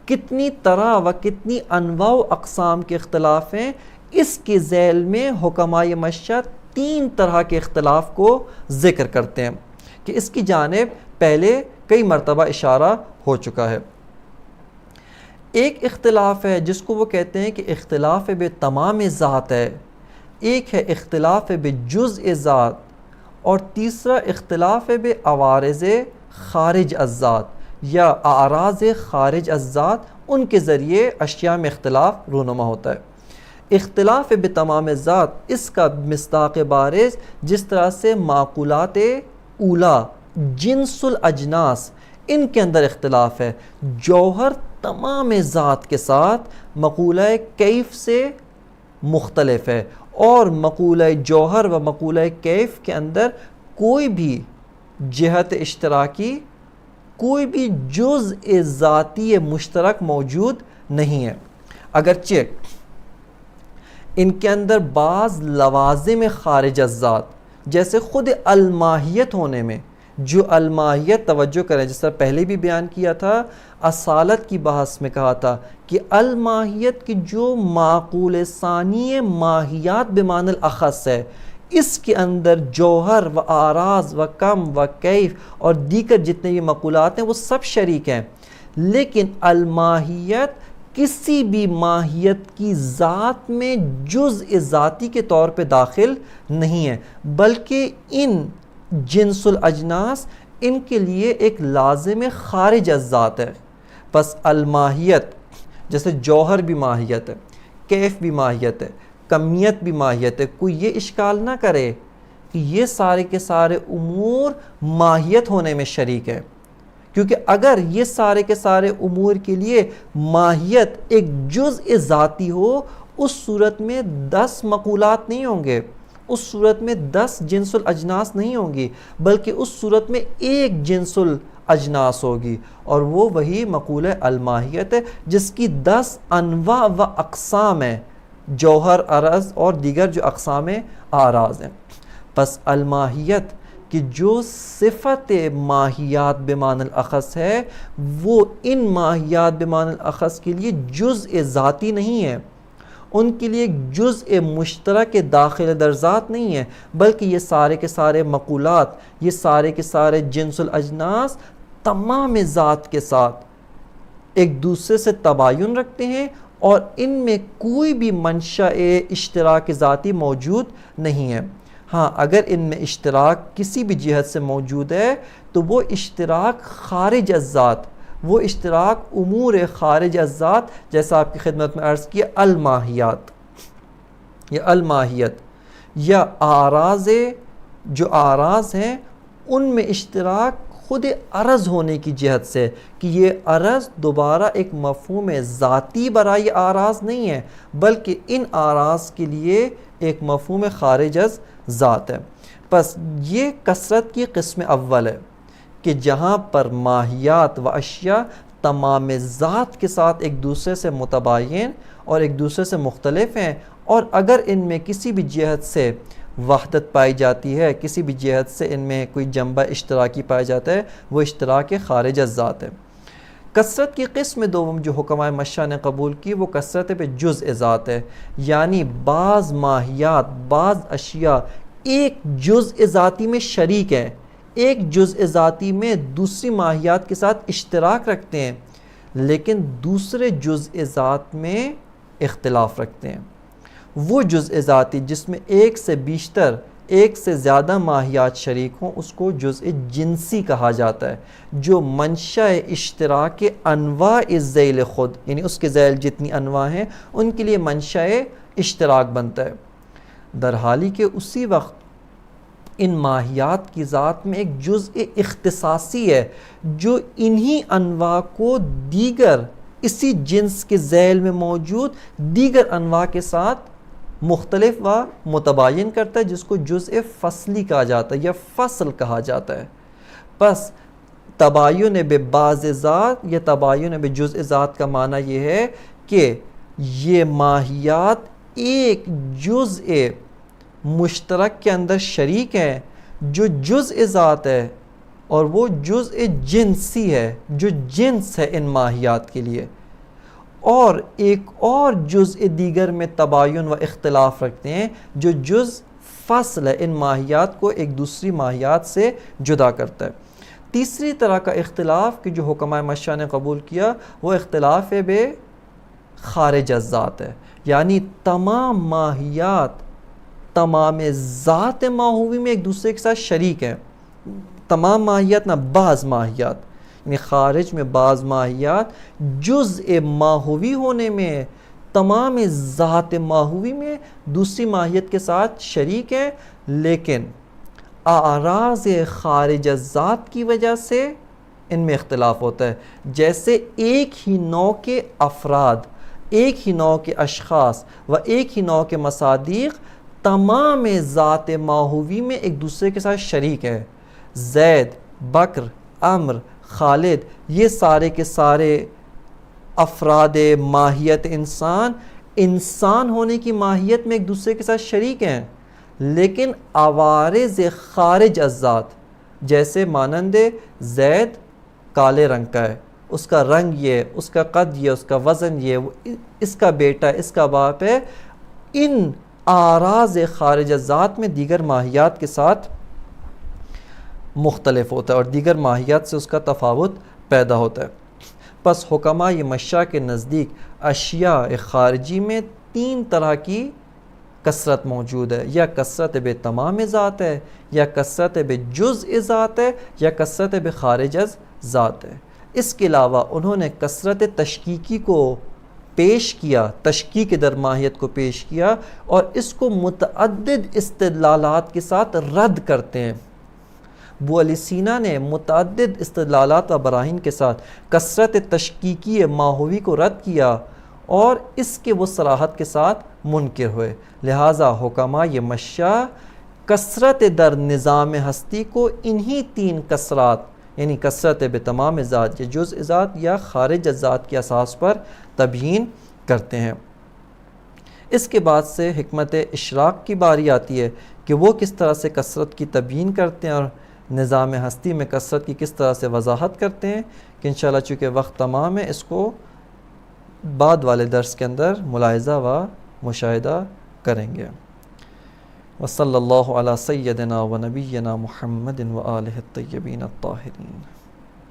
کتنی طرح و کتنی انواع و اقسام کے اختلاف ہیں، اس کے ذیل میں حکمائے مشاء 3 طرح کے اختلاف کو ذکر کرتے ہیں کہ اس کی جانب پہلے کئی مرتبہ اشارہ ہو چکا ہے۔ ایک اختلاف ہے جس کو وہ کہتے ہیں کہ اختلاف بے تمام ذات ہے، ایک ہے اختلاف بے جزء ذات، اور تیسرا اختلاف بے عوارض خارج از ذات یا اعراض خارج از ذات، ان کے ذریعے اشیاء میں اختلاف رونما ہوتا ہے۔ اختلاف بے تمام ذات اس کا مصداق بارز جس طرح سے معقولات اولا جنس الاجناس ان کے اندر اختلاف ہے، جوہر تمام ذات کے ساتھ مقولہ کیف سے مختلف ہے، اور مقولہ جوہر و مقولہ کیف کے اندر کوئی بھی جہت اشتراکی، کوئی بھی جزء ذاتی مشترک موجود نہیں ہے، اگرچہ ان کے اندر بعض لوازم خارج از ذات جیسے خود الماہیت ہونے میں، جو الماہیت توجہ کریں جس طرح پہلے بھی بیان کیا تھا، اصالت کی بحث میں کہا تھا کہ الماہیت کی جو معقول ثانی ماہیات بمعنی الاخص ہے، اس کے اندر جوہر و اعراض و کم و کیف اور دیگر جتنے بھی مقولات ہیں وہ سب شریک ہیں، لیکن الماہیت کسی بھی ماہیت کی ذات میں جزء ذاتی کے طور پہ داخل نہیں ہے، بلکہ ان جنس الاجناس ان کے لیے ایک لازم خارج از ذات ہے۔ بس الماہیت جیسے جوہر بھی ماہیت ہے، کیف بھی ماہیت ہے، کمیت بھی ماہیت ہے، کوئی یہ اشکال نہ کرے کہ یہ سارے کے سارے امور ماہیت ہونے میں شریک ہے، کیونکہ اگر یہ سارے کے سارے امور کے لیے ماہیت ایک جزء ذاتی ہو، اس صورت میں 10 مقولات نہیں ہوں گے، اس صورت میں 10 جنس الاجناس نہیں ہوں گی، بلکہ اس صورت میں ایک جنس الاجناس ہوگی، اور وہ وہی مقولہ الماہیت ہے جس کی 10 انواع و اقسام ہیں، جوہر، عرض اور دیگر جو اقسام اعراض ہیں۔ پس الماہیت کہ جو صفت ماہیات بمعنی الاخص ہے، وہ ان ماہیات بمعنی الاخص کے لیے جزء ذاتی نہیں ہے، ان کے لیے ایک جزء مشترک داخل در ذات نہیں ہے، بلکہ یہ سارے کے سارے مقولات، یہ سارے کے سارے جنس الاجناس تمام ذات کے ساتھ ایک دوسرے سے تباین رکھتے ہیں، اور ان میں کوئی بھی منشأ اشتراک ذاتی موجود نہیں ہے۔ ہاں، اگر ان میں اشتراک کسی بھی جہت سے موجود ہے تو وہ اشتراک خارج از ذات، وہ اشتراک امور خارج از ذات، جیسا آپ کی خدمت میں عرض کیا الماہیات یا الماہیت یا اعراض، جو اعراض ہیں ان میں اشتراک خود عرض ہونے کی جہت سے کہ یہ عرض دوبارہ ایک مفہوم ذاتی برائے اعراض نہیں ہے، بلکہ ان اعراض کے لیے ایک مفہوم خارج از ذات ہے۔ پس یہ کثرت کی قسم اول ہے کہ جہاں پر ماہیات و اشیاء تمام ذات کے ساتھ ایک دوسرے سے متباین اور ایک دوسرے سے مختلف ہیں، اور اگر ان میں کسی بھی جہت سے وحدت پائی جاتی ہے، کسی بھی جہت سے ان میں کوئی جنبہ اشتراکی پایا جاتا ہے، وہ اشتراک خارج از ذات ہے۔ کثرت کی قسم دوم جو حکمائے مشاء نے قبول کی وہ کثرت پہ جزء ذات ہے، یعنی بعض ماہیات، بعض اشیاء ایک جزء ذاتی میں شریک ہیں، ایک جزء ذاتی میں دوسری ماہیات کے ساتھ اشتراک رکھتے ہیں، لیکن دوسرے جزء ذات میں اختلاف رکھتے ہیں۔ وہ جزء ذاتی جس میں ایک سے بیشتر، ایک سے زیادہ ماہیات شریک ہوں، اس کو جزء جنسی کہا جاتا ہے، جو منشأ اشتراک انواع الذیل خود، یعنی اس کے ذیل جتنی انواع ہیں ان کے لیے منشأ اشتراک بنتا ہے، در حالی کہ اسی وقت ان ماہیات کی ذات میں ایک جزء اختصاصی ہے جو انہی انواع کو دیگر اسی جنس کے ذیل میں موجود دیگر انواع کے ساتھ مختلف و متباین کرتا ہے، جس کو جزء فصلی کہا جاتا ہے یا فصل کہا جاتا ہے۔ پس تباین ببعض ذات یا تباین بجزء ذات کا معنی یہ ہے کہ یہ ماہیات ایک جزء مشترک کے اندر شریک ہیں جو جزء ذات ہے، اور وہ جزء جنسی ہے جو جنس ہے ان ماہیات کے لیے، اور ایک اور جزء دیگر میں تباین و اختلاف رکھتے ہیں جو جز فصل ہے، ان ماہیات کو ایک دوسری ماہیات سے جدا کرتا ہے۔ تیسری طرح کا اختلاف کہ جو حکماء مشاء نے قبول کیا وہ اختلاف بے خارج از ذات ہے، یعنی تمام ماہیات تمام ذات ماہوی میں ایک دوسرے کے ساتھ شریک ہیں، تمام ماہیات نہ بعض ماہیات، یعنی خارج میں بعض ماہیات جزء ماہوی ہونے میں تمام ذات ماہوی میں دوسری ماہیت کے ساتھ شریک ہیں، لیکن اعراض خارج از ذات کی وجہ سے ان میں اختلاف ہوتا ہے۔ جیسے ایک ہی نوع کے افراد، ایک ہی نوع کے اشخاص و ایک ہی نوع کے مصادیق تمام ذات ماہوی میں ایک دوسرے کے ساتھ شریک ہے۔ زید، بکر، عمر، خالد، یہ سارے کے سارے افراد ماہیت انسان ہونے کی ماہیت میں ایک دوسرے کے ساتھ شریک ہیں، لیکن عوارض خارج از ذات، جیسے مانند زید کالے رنگ کا ہے، اس کا رنگ یہ، اس کا قد یہ، اس کا وزن یہ، اس کا بیٹا، اس کا باپ ہے، ان اعراض خارج از ذات میں دیگر ماہیات کے ساتھ مختلف ہوتا ہے اور دیگر ماہیات سے اس کا تفاوت پیدا ہوتا ہے۔ پس حکماء مشاء کے نزدیک اشیاء خارجی میں تین طرح کی کثرت موجود ہے، یا کثرت بے تمام ذات ہے، یا کثرت بے جزء ذات ہے، یا کثرت بے خارج از ذات ہے۔ اس کے علاوہ انہوں نے کثرت تشکیکی کو پیش کیا، تشکیک در ماہیت کو پیش کیا، اور اس کو متعدد استدلالات کے ساتھ رد کرتے ہیں۔ ابو علی سینا نے متعدد استدلالات و براہین کے ساتھ کثرت تشکیکی ماہوی کو رد کیا اور اس کے وہ صراحت کے ساتھ منکر ہوئے، لہٰذا حکماء مشاء کثرت در نظام ہستی کو انہی تین کثرات، یعنی کثرت بتمام ذات یا جزء ذات یا خارج ذات کے اساس پر تبیین کرتے ہیں۔ اس کے بعد سے حکمت اشراق کی باری آتی ہے کہ وہ کس طرح سے کثرت کی تبیین کرتے ہیں اور نظام ہستی میں کثرت کی کس طرح سے وضاحت کرتے ہیں، کہ انشاءاللہ چونکہ وقت تمام ہے اس کو بعد والے درس کے اندر ملاحظہ و مشاہدہ کریں گے۔ وصلی اللہ علی سیدنا و نبینا محمد و آلہ الطیبین الطاہرین۔